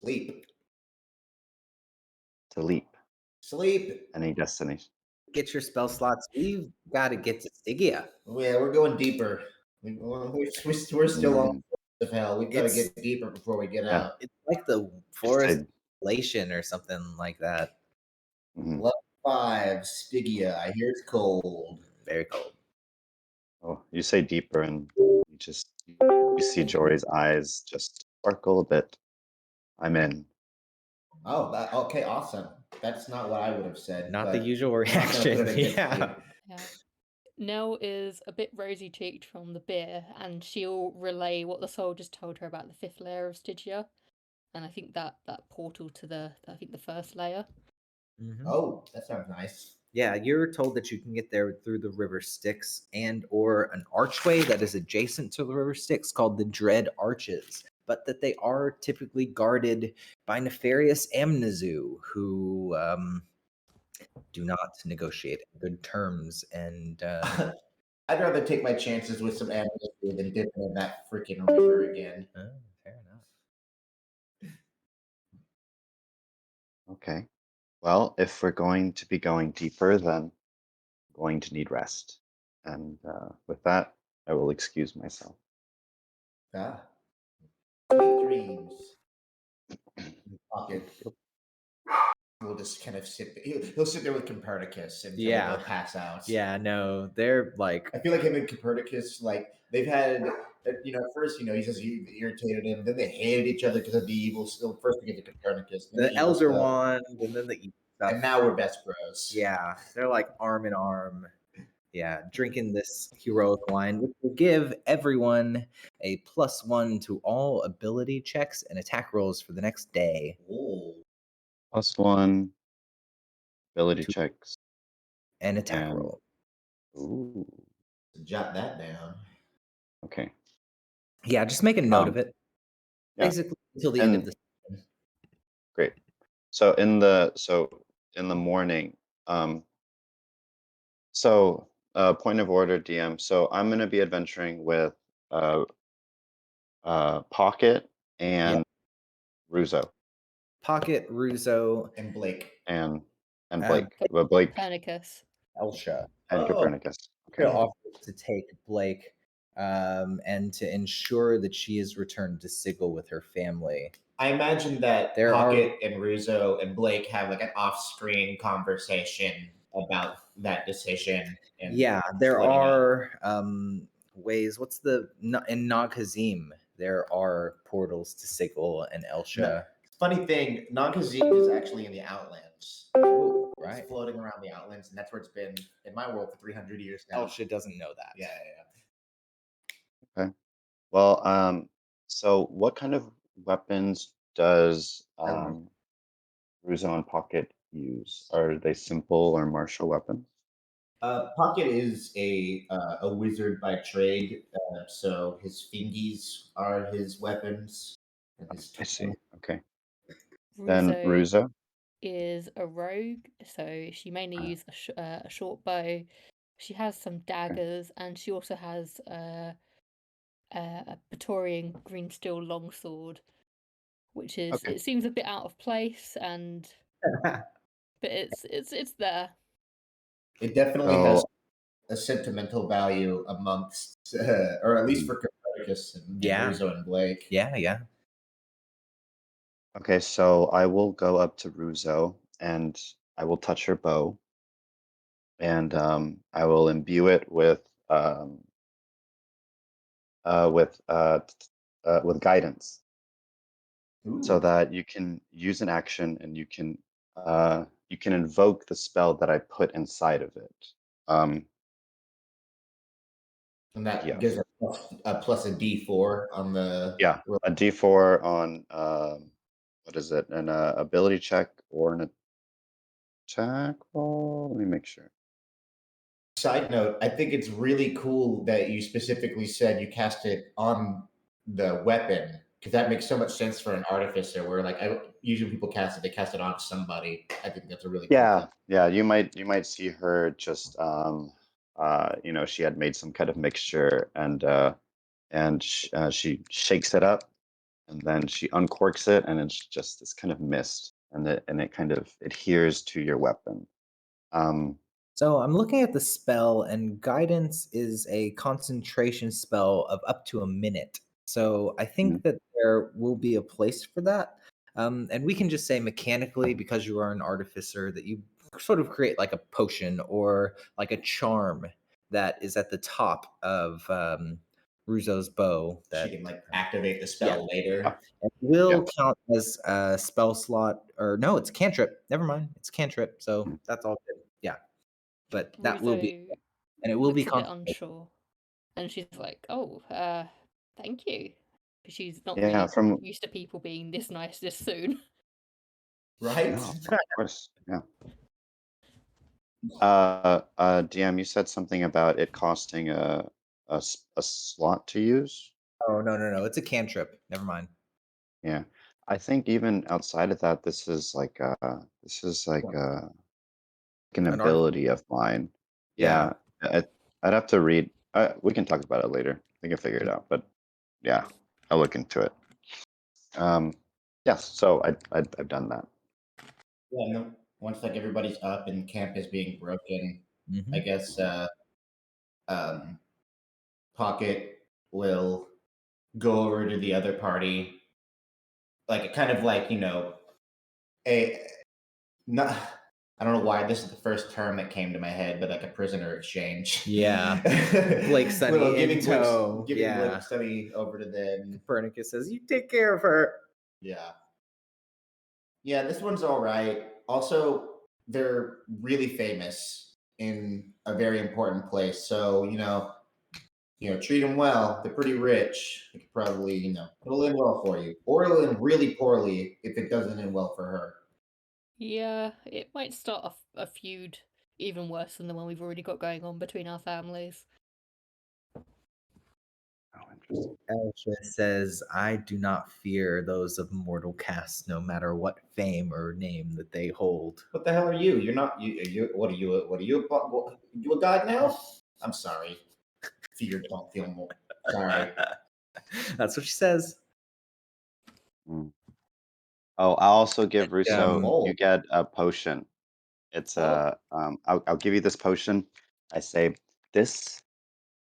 Sleep. To leap Sleep. any destination. Get your spell slots. We've got to get to Stygia. Yeah, we're going deeper. We're still on the hell. We've got to It's- get deeper before we get Yeah. out. It's like the forest said- elation or something like that. Mhm. Level 5, Stygia. I hear it's cold. Very cold. Oh, you say deeper, and you see Jory's eyes just sparkle a bit. I'm in. Oh, okay, awesome. That's not what I would have said. Not but the usual I'm not gonna reaction. put it against Yeah. you. Yeah. Nell is a bit rosy cheeked from the beer, and she'll relay what the soldiers told her about the 5th layer of Stygia. And I think that portal to the first layer. Mhm. Oh, that sounds nice. Yeah, you're told that you can get there through the river Styx and or an archway that is adjacent to the river Styx called the Dread Arches, but that they are typically guarded by nefarious Amnazu who do not negotiate good terms and I'd rather take my chances with some amnesty than dip in that freaking river again. fair enough. Okay. Well, if we're going to be going deeper, then I'm going to need rest. And with that, I will excuse myself. Ah. Sweet dreams. Pocket. We'll just kind of sit. He'll sit there with Copernicus until Yeah. they'll pass out. Yeah, no, they're like I feel like him and Copernicus, like they've had, at first, he says he irritated him, then they hated each other because of the evil. Still, first we get to Copernicus, then the evil Elder stuff, Wand and then the evil stuff. and now we're best bros. Yeah, they're like arm in arm. Yeah, drinking this heroic wine, which will give everyone a +1 to all ability checks and attack rolls for the next day. Ooh. +1 ability Two. checks. And attack And- roll. Ooh. Jot that down. Okay. Yeah, just make a note Um, of it. Yeah. Basically until the end of And the season. great. So in the morning, point of order, DM. So I'm gonna be adventuring with uh Pocket Yeah. and Russo Pocket, Russo, And Blake. and uh, Blake. Well, Blake Copernicus. Elsha. and Oh, Copernicus. Okay. Elsha offers to take Blake and to ensure that she is returned to Sigil with her family. I imagine that There are Pocket and Russo and Blake have like an off-screen conversation about that decision and Yeah, there splitting up. are ways. What's the in Nag Hazim? There are portals to Sigil and Elsha. Funny thing, Nagazim is actually in the Outlands. Ooh, It's right. floating around the Outlands, and that's where it's been in my world for 300 years now. Elsha doesn't know that. Yeah, Okay. Well, so what kind of weapons does yeah. Russo and Pocket use? Are they simple or martial weapons? Pocket is a wizard by trade, so his fingies are his weapons and his I see. tools. Okay. Then Russo Russo. is a rogue, so she mainly Uh, uses a short bow. She has some Okay. daggers, and she also has a Praetorian green steel longsword, which is Okay. it seems a bit out of place, but it's there. It definitely has So a sentimental value amongst, or at least mhm. for Copernicus and Yeah. Russo and Blake. Yeah. Okay, so I will go up to Russo and I will touch her bow and I will imbue it um with guidance so Ooh. that you can use an action and you can invoke the spell that I put inside of it. Um, And that gives yes. a plus a D4 on the Yeah, a D4 on what is it? An ability check or an attack roll? Let me make sure. side note. I think it's really cool that you specifically said you cast it on the weapon because that makes so much sense for an artificer. Where like usually people cast it, they cast it on somebody. I think that's a really cool Yeah, touch. yeah, you might see her just she had made some kind of mixture and she shakes it up and then she uncorks it and it's just this kind of mist and it kind of adheres to your weapon. Um, So I'm looking at the spell, and guidance is a concentration spell of up to a minute. So I mhm, think that there will be a place for that. And we can just say mechanically, because you are an artificer, that you sort of create like a potion or like a charm that is at the top of Ruzo's bow. She That can like activate the yeah, spell yeah, later. it yeah, will count as a spell slot, or no, it's cantrip. Never mind, it's cantrip. So mhm. that's all good. Yeah, but that will be, Russo and it will be looks a bit concentrated. unsure, and she's like, "Oh, thank you," 'cause she's not Yeah, really from used to people being this nice this soon. Right? no, of course, yeah. DM, you said something about it costing a slot to use. Oh, no, it's a cantrip. Never mind. Yeah, I think even outside of that, this is like What? an An art? ability of mine. Yeah. Yeah, I'd have to read. We can talk about it later. We can figure it out. But yeah, I'll look into it. Um, yes, so I've done that. Yeah. No, once like everybody's up and camp is being broken, I Mhm. guess um, Pocket will go over to the other party, like kind of like a not. I don't know why this is the first term that came to my head, but like a prisoner exchange. Yeah. Blake Sunny in tow. Giving Blake Yeah. Sunny over to them. Copernicus says, "You take care of her." Yeah, yeah. This one's all right. Also, they're really famous in a very important place, so treat them well. They're pretty rich. They could probably, it'll end well for you. Or it'll end really poorly if it doesn't end well for her. Yeah, it might start a feud even worse than the one we've already got going on between our families. Oh, Interesting. Elsha says, "I do not fear those of mortal caste, no matter what fame or name that they hold." What the hell are you? You're not. You. What are you? What are you? You a god now? I'm sorry. Fear don't feel more. Sorry. That's what she says. Mm. Oh, I'll also give And, Russo. You Bold. get a potion. It's Oh. a. I'll give you this potion. I say this.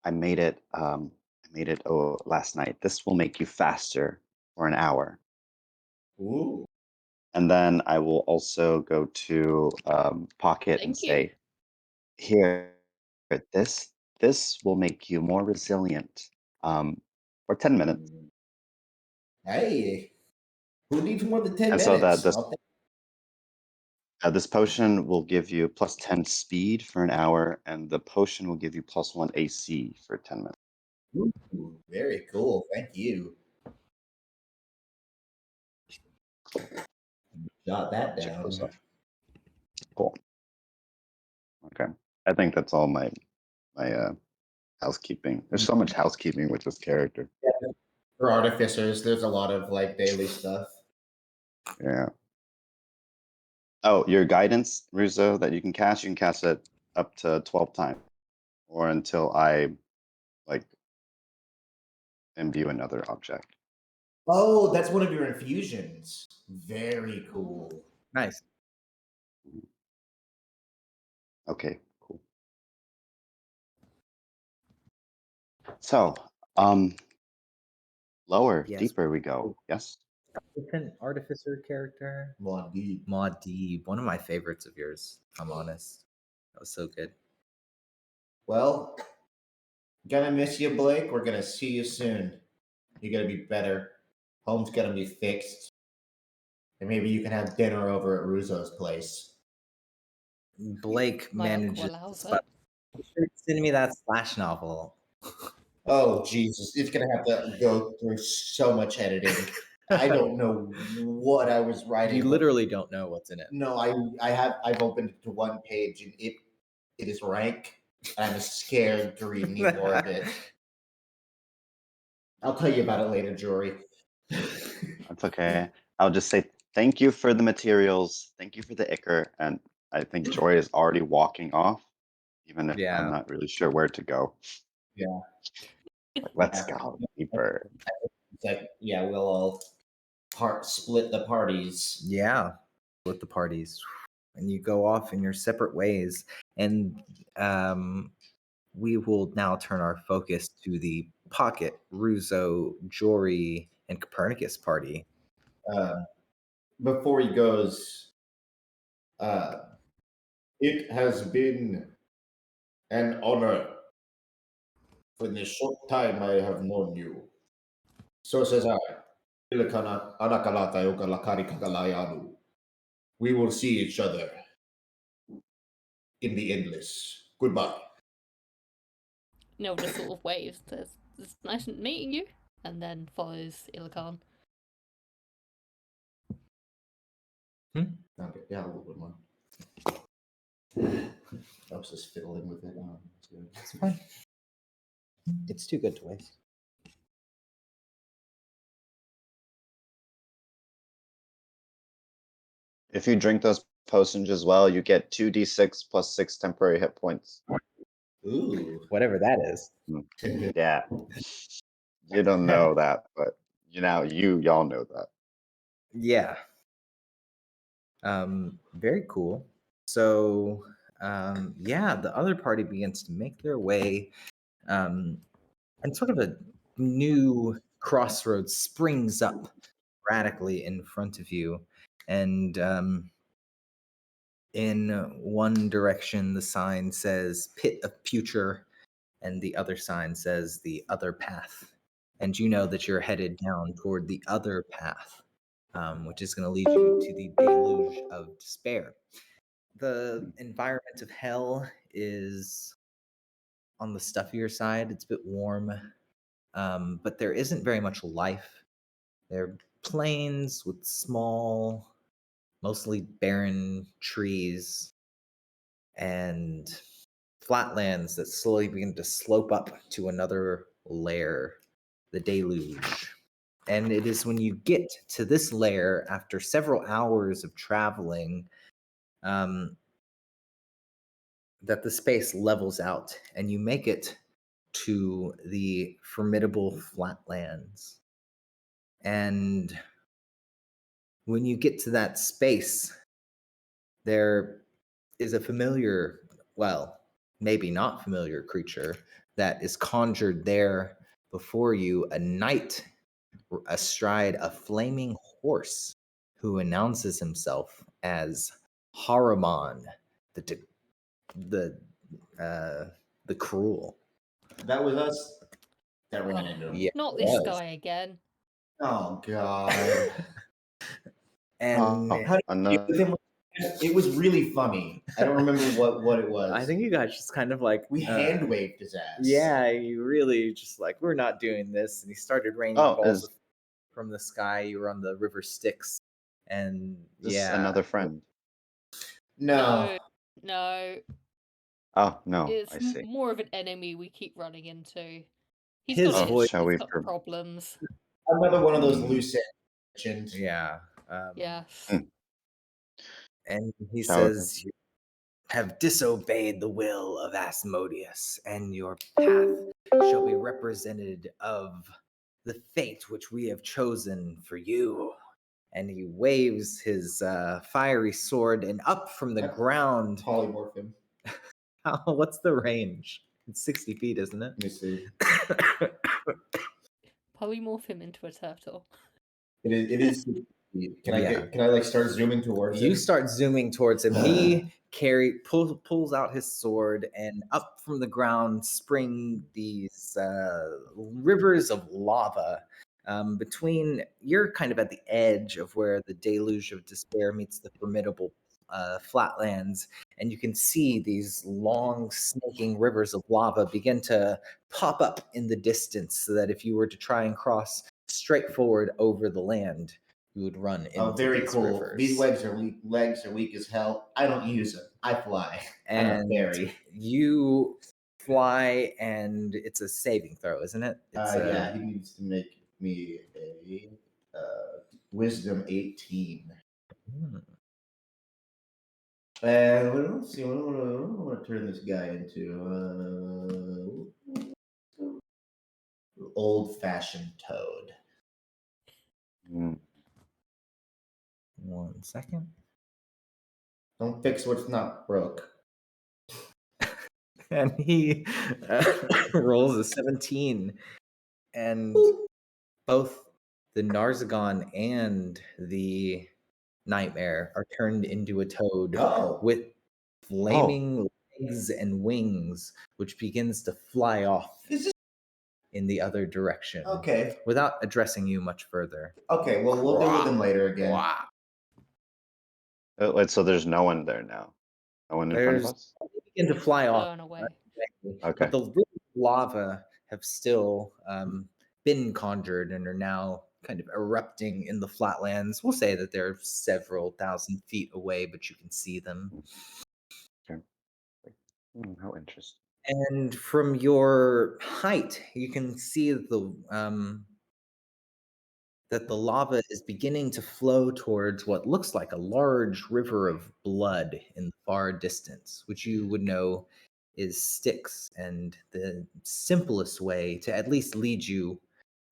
I made it. I made it. Oh, last night. This will make you faster for an hour. Ooh. And then I will also go to Pocket and Thank you. say, "Here, this will make you more resilient for 10 minutes." Hey, who needs more than 10 And so that minutes? this this potion will give you +10 speed for an hour, and the potion will give you +1 AC for 10 minutes. Ooh, very cool. Thank you. Jot that Check those down. off. Cool. Okay. I think that's all my housekeeping. There's so much housekeeping with this character. Yeah. For artificers, there's a lot of like daily stuff. Yeah. Oh, your guidance, Russo, that you can cast it up to 12 times or until I like imbue another object. Oh, that's one of your infusions. Very cool. Nice. Okay, cool. So, um, lower, Yes. deeper we go. Yes. Different artificer character. Indeed. Maudib, one of my favorites of yours, if I'm honest. That was so good. Well, gonna miss you, Blake. We're gonna see you soon. You're gonna be better. Home's gonna be fixed. And maybe you can have dinner over at Russo's place. Blake My uncle manages to allows spell. it. Send me that slash novel. Oh Jesus, it's gonna have to go through so much editing. I don't know what I was writing. You literally don't know what's in it. No, I've opened it to one page and it is rank. And I'm scared to read any more of it. I'll tell you about it later, Jory. That's okay. I'll just say thank you for the materials. Thank you for the ichor. And I think Joy is already walking off, even if I'm Yeah. not really sure where to go. Yeah. Like, let's Yeah. go deeper. It's like, yeah, we'll all split the parties. Yeah. With the parties. And you go off in your separate ways. And we will now turn our focus to the Pocket, Russo, Jory, and Copernicus party. Before he goes, it has been an honor for the short time I have known you. So says I. We will see each other in the endless. Goodbye. Just sort of waves. It's nice meeting you, and then follows Illican. Okay, yeah, a little bit more. I was just fiddling with it. It's fine. It's too good to waste. If you drink those potions as well, you get 2d6 plus 6 temporary hit points. Ooh. Whatever that is. Yeah. You don't know that, but y'all know that. Yeah. Very cool. So, yeah, the other party begins to make their way, and sort of a new crossroads springs up radically in front of you. And in one direction, the sign says Pit of Future, and the other sign says The Other Path. And you know that you're headed down toward the other path, which is going to lead you to the deluge of despair. The environment of hell is on the stuffier side. It's a bit warm, but there isn't very much life. There are plains with small, mostly barren trees and flatlands that slowly begin to slope up to another layer the deluge. And it is when you get to this lair after several hours of traveling that the space levels out and you make it to the formidable flatlands. And when you get to that space, there is a familiar, well, maybe not familiar creature that is conjured there before you, a knight astride a flaming horse who announces himself as Haramon, the the the cruel. That was us that ran into him. Yeah, Not it this was. guy again. Oh God. And How did you Another. deal with him? It was really funny. I don't remember what it was. I think you guys just kind of like we hand waved his ass. Yeah, you really just like, we're not doing this. And he started raining Oh, balls is from the sky. You were on the river Styx. And this yeah, another friend? No. No. Oh no, It's I see. more of an enemy we keep running into. He's His got voice- Shall we? he's got problems. Another one of those Hmm. loose ends. yeah. Yes. Mm. And he Shall we? says, you have disobeyed the will of Asmodeus, and your path shall be represented of the fate which we have chosen for you. And he waves his fiery sword, and up from the Yep. ground. Polymorph him. What's the range? It's 60 feet, isn't it? Let me see. Polymorph him into a turtle. It is. Can I like start zooming towards You him? start zooming towards him. He pulls out his sword, and up from the ground spring these rivers of lava. Between, you're kind of at the edge of where the deluge of despair meets the formidable flatlands, and you can see these long snaking rivers of lava begin to pop up in the distance, so that if you were to try and cross straight forward over the land, you would run into Oh, very these cool. rivers. These legs are weak as hell. I don't use them. I fly. I'm a And fairy. you fly, and it's a saving throw, isn't it? It's Yeah, he needs to make me a wisdom 18. Let's see. What do I want to turn this guy into? Old-fashioned toad. Hmm. 1 second. Don't fix what's not broke. And he rolls a 17, and both the Narzagon and the Nightmare are turned into a toad Oh. with flaming legs and wings, which begins to fly off in the other direction. Okay. Without addressing you much further. Okay. Well, we'll deal with him later again. Wow. Wait, so there's no one there now? No one in front of us? They begin to fly off. Blown away. Okay. But the rivers of lava have still been conjured and are now kind of erupting in the flatlands. We'll say that they're several thousand feet away, but you can see them. How interesting. And from your height, you can see that the lava is beginning to flow towards what looks like a large river of blood in the far distance, which you would know is Styx, and the simplest way to at least lead you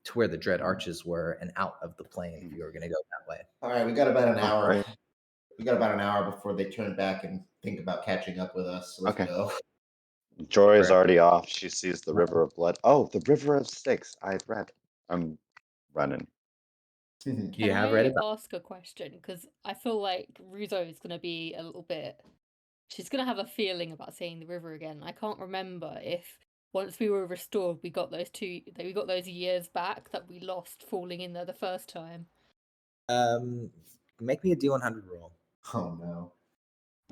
to where the Dread Arches were and out of the plane if you were going to go that way. All right. We got about an Oh, hour. great. We got about an hour before they turn back and think about catching up with us. So let's Okay. go. Joy is Correct. already off. She sees the river of blood. Oh, the river of Styx. I've read. I'm running. You have read about ask a question? Because I feel like Ruzo is going to be a little bit. She's going to have a feeling about seeing the river again. I can't remember if once we were restored, we got those years back that we lost falling in there the first time. make me a D100 roll. Oh no.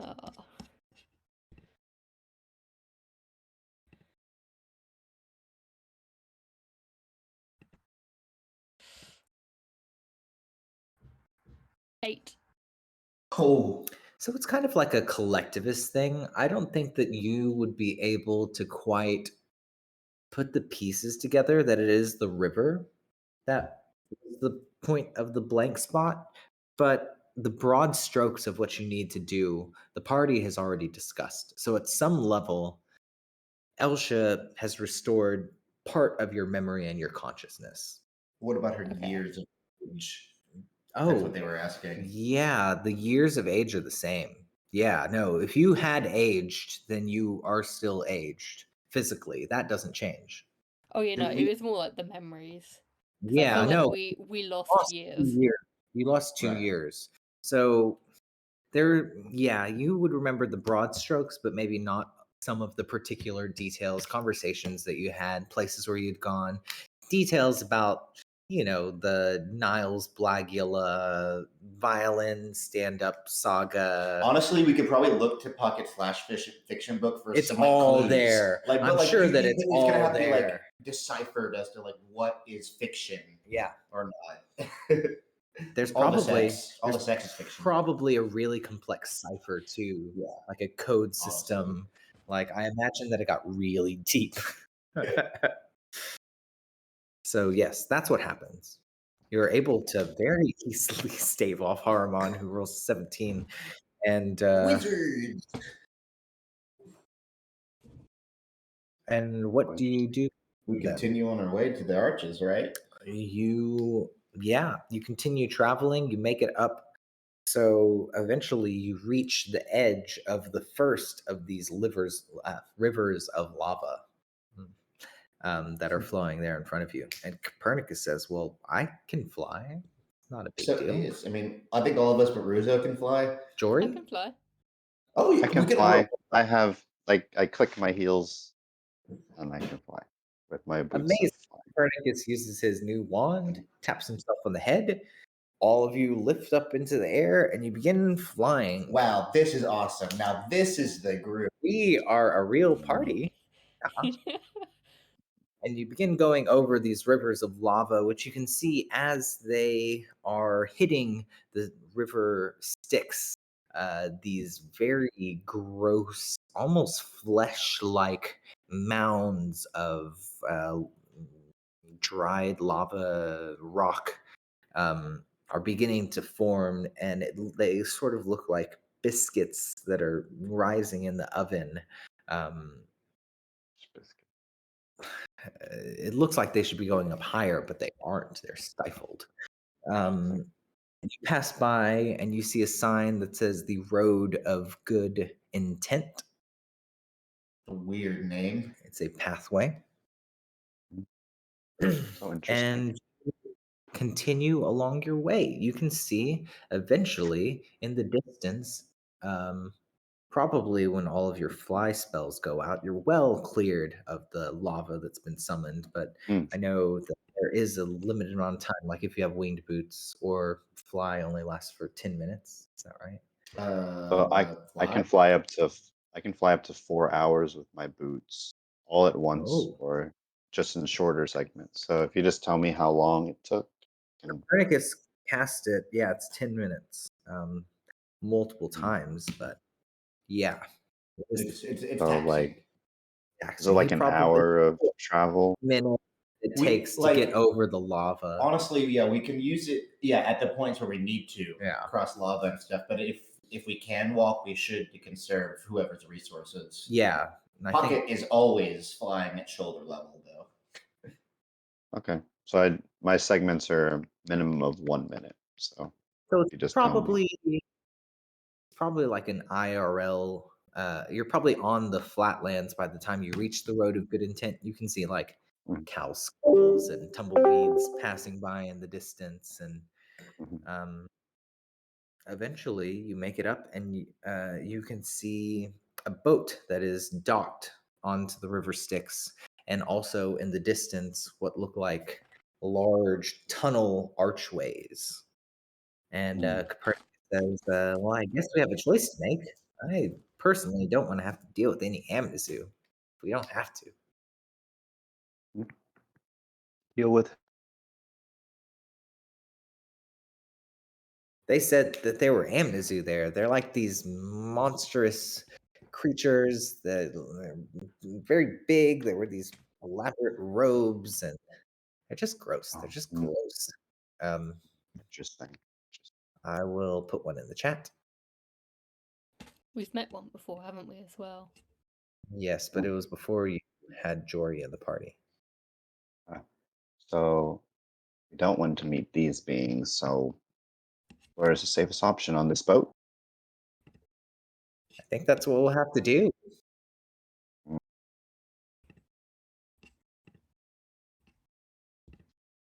Uh, eight. Oh. So it's kind of like a collectivist thing. I don't think that you would be able to quite put the pieces together that it is the river that is the point of the blank spot, but the broad strokes of what you need to do, the party has already discussed. So at some level, Elsha has restored part of your memory and your consciousness. What about her Okay. years of age? That's what Oh, they were asking. yeah, the years of age are the same. Yeah, no, if you had aged, then you are still aged physically. That doesn't change. Oh, you know, Do it we- was more like the memories. Because I Yeah, feel like no, we lost lost 2 years. years. You lost 2 Right. years. So yeah, you would remember the broad strokes, but maybe not some of the particular details, conversations that you had, places where you'd gone, details about, the Niles Blagula violin stand-up saga. Honestly, we could probably look to Pocket fiction book for It's some all clues. there. But I'm sure that it's it's gonna all have to be there. deciphered as to what is fiction Yeah. or not. There's all the probably sex is fiction. probably a really complex cipher too, Yeah. like a code Honestly. system. Like I imagine that it got really deep. So yes, that's what happens. You're able to very easily stave off Haruman, who rolls 17, and Wizards. what do you do? We then? continue on our way to the arches, right? You continue traveling. You make it up. So eventually, you reach the edge of the first of these rivers of lava. That are flowing there in front of you. And Copernicus says, "Well, I can fly. Not a big So deal." yes, I mean, I think all of us but Ruzo can fly. I Jory, can fly. Oh, I yeah, can we can. fly. I have I click my heels and I can fly with my boots amazing. of flying. Copernicus uses his new wand, taps himself on the head. All of you lift up into the air, and you begin flying. Wow, this is awesome. Now this is the group. We are a real party. And you begin going over these rivers of lava, which you can see as they are hitting the river Styx. These very gross, almost flesh-like mounds of dried lava rock are beginning to form, and they sort of look like biscuits that are rising in the oven. Um, it looks like they should be going up higher, but they aren't. They're stifled. And you pass by and you see a sign that says the Road of Good Intent. A weird name. It's a pathway. So interesting. And continue along your way. You can see eventually in the distance, probably when all of your fly spells go out, you're well cleared of the lava that's been summoned. But Mm. I know that there is a limited amount of time, like if you have winged boots or fly only lasts for 10 minutes. Is that right? So I can fly up to 4 hours with my boots all at once, Oh. or just in shorter segments. So if you just tell me how long it took, I can Copernicus cast it. Yeah, it's 10 minutes, multiple Mm. times. But yeah, It's so taxing. like is it he like an probably hour of travel? minute it We takes to get over the lava. honestly, yeah, we can use it. Yeah, at the points where we need to cross lava and stuff. But if we can walk, we should to conserve whoever's resources. Yeah, and I Pocket think is always flying at shoulder level, though. Okay. So my segments are a minimum of 1 minute. So so. you It's just tell me. probably like an IRL. You're probably on the flatlands by the time you reach the Road of Good Intent. You can see like Mhm, cow skulls and tumbleweeds passing by in the distance, and mhm. eventually you make it up, and you can see a boat that is docked onto the river Styx, and also in the distance what look like large tunnel archways. And Copernicus says, "Well, I guess we have a choice to make. I personally don't want to have to deal with any Amnesu. We don't have to." Deal with. They said that there were Amnesu there. They're like these monstrous creatures that are very big. There were these elaborate robes, and they're just gross. They're Oh, just gross. Um, interesting. I will put one in the chat. We've met one before, haven't we, as well? Yes, but it was before you had Jory in the party. So we don't want to meet these beings. So where is the safest option on this boat? I think that's what we'll have to do.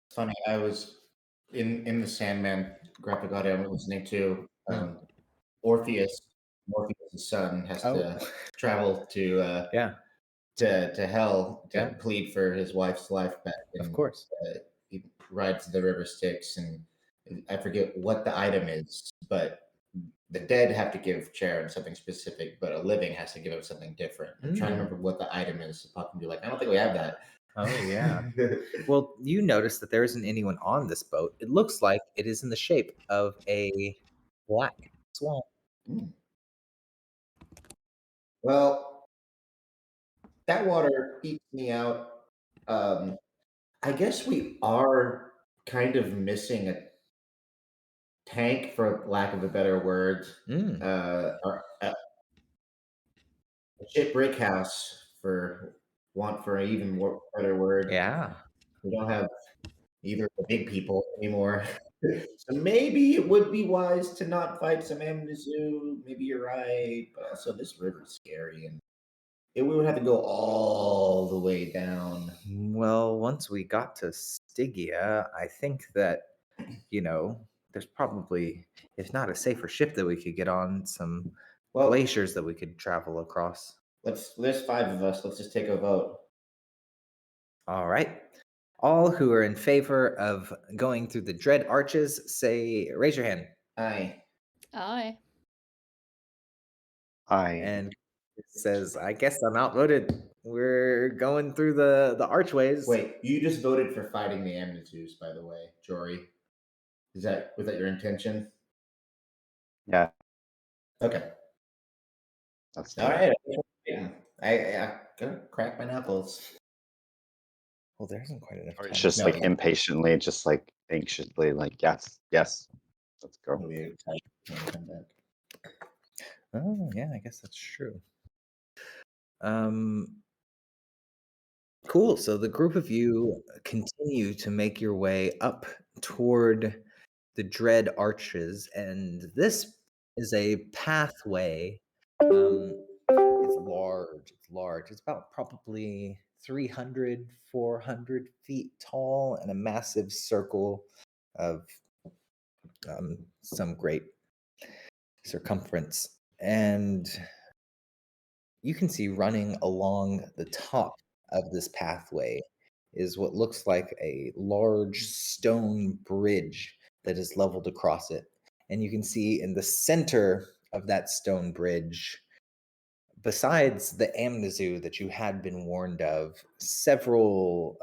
It's funny. I was in the Sandman graphic audio I'm listening to. Morpheus' son, has to travel to Yeah, to hell to Yeah. plead for his wife's life back. of And course. he rides the river Styx, and I forget what the item is, but the dead have to give Charon something specific, but a living has to give him something different. I'm trying to remember what the item is. So Pop can be like, I don't think we have that. Oh, yeah. Well, you notice that there isn't anyone on this boat. It looks like it is in the shape of a black swan. Well, that water eats me out. I guess we are kind of missing a tank, for lack of a better word. A shipwreck house, for want for an even more better word. Yeah. We don't have either the big people anymore. So maybe it would be wise to not fight some Amnizu. Maybe you're right, but also this river's scary, and we would have to go all the way down. Well, once we got to Stygia, I think that, there's probably, if not a safer ship that we could get on, some Well, glaciers that we could travel across. there's 5 of us. Let's just take a vote. All right. All who are in favor of going through the Dread Arches, raise your hand. Aye. Aye. And it says, I guess I'm outvoted. We're going through the archways. Wait, you just voted for fighting the Amnizus, by the way, Jory. Was that your intention? Yeah, Okay. that's All it. right. Yeah. I gotta crack my knuckles. Well, there isn't quite enough Or time. it's just No, like yeah. impatiently, just like anxiously, like yes, let's go. It'll be exciting when I come back. Oh, yeah, I guess that's true. Cool. So the group of you continue to make your way up toward the Dread Arches, and this is a pathway. It's large. It's large. It's about probably 300, 400 feet tall, and a massive circle of some great circumference. And you can see running along the top of this pathway is what looks like a large stone bridge that is leveled across it. And you can see in the center of that stone bridge, besides the Amnizu that you had been warned of, several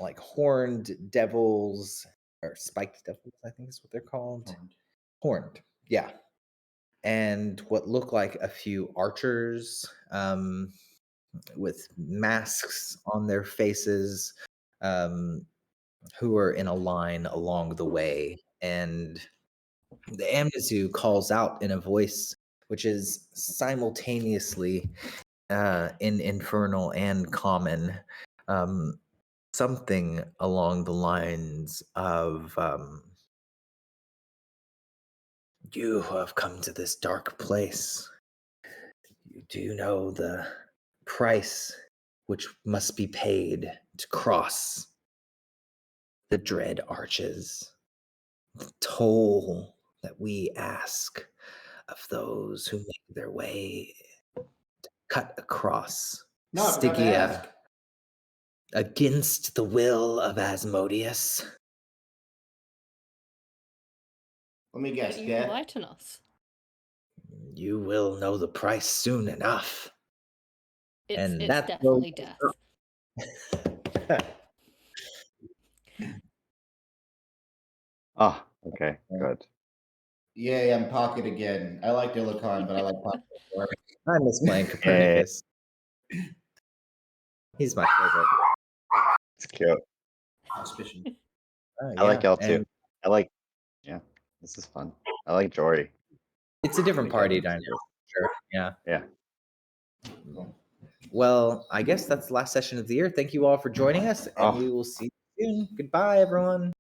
like horned devils or spiked devils, I think is what they're called. Horned, yeah. And what look like a few archers with masks on their faces, who are in a line along the way. And the Amnizu calls out in a voice which is simultaneously in infernal and common, something along the lines of, you who have come to this dark place, you do know the price which must be paid to cross the Dread Arches, the toll that we ask of those who make their way cut across No, I forgot to Stygia ask. against the will of Asmodeus. Let me guess, You death. enlighten us. You will know the price soon enough. It's that's definitely death. Okay, good. Yay, I'm pocket again. I like Illican, but I like pocket more. I miss playing Hey. Copernicus. He's my favorite. It's cute. Suspicion. I like Yeah, y'all too. and I like, yeah, this is fun. I like Jory. it's a different We party definitely dynamic. Sure. Yeah. Yeah. Well, I guess that's the last session of the year. Thank you all for joining us, and Oh. we will see you soon. Goodbye, everyone.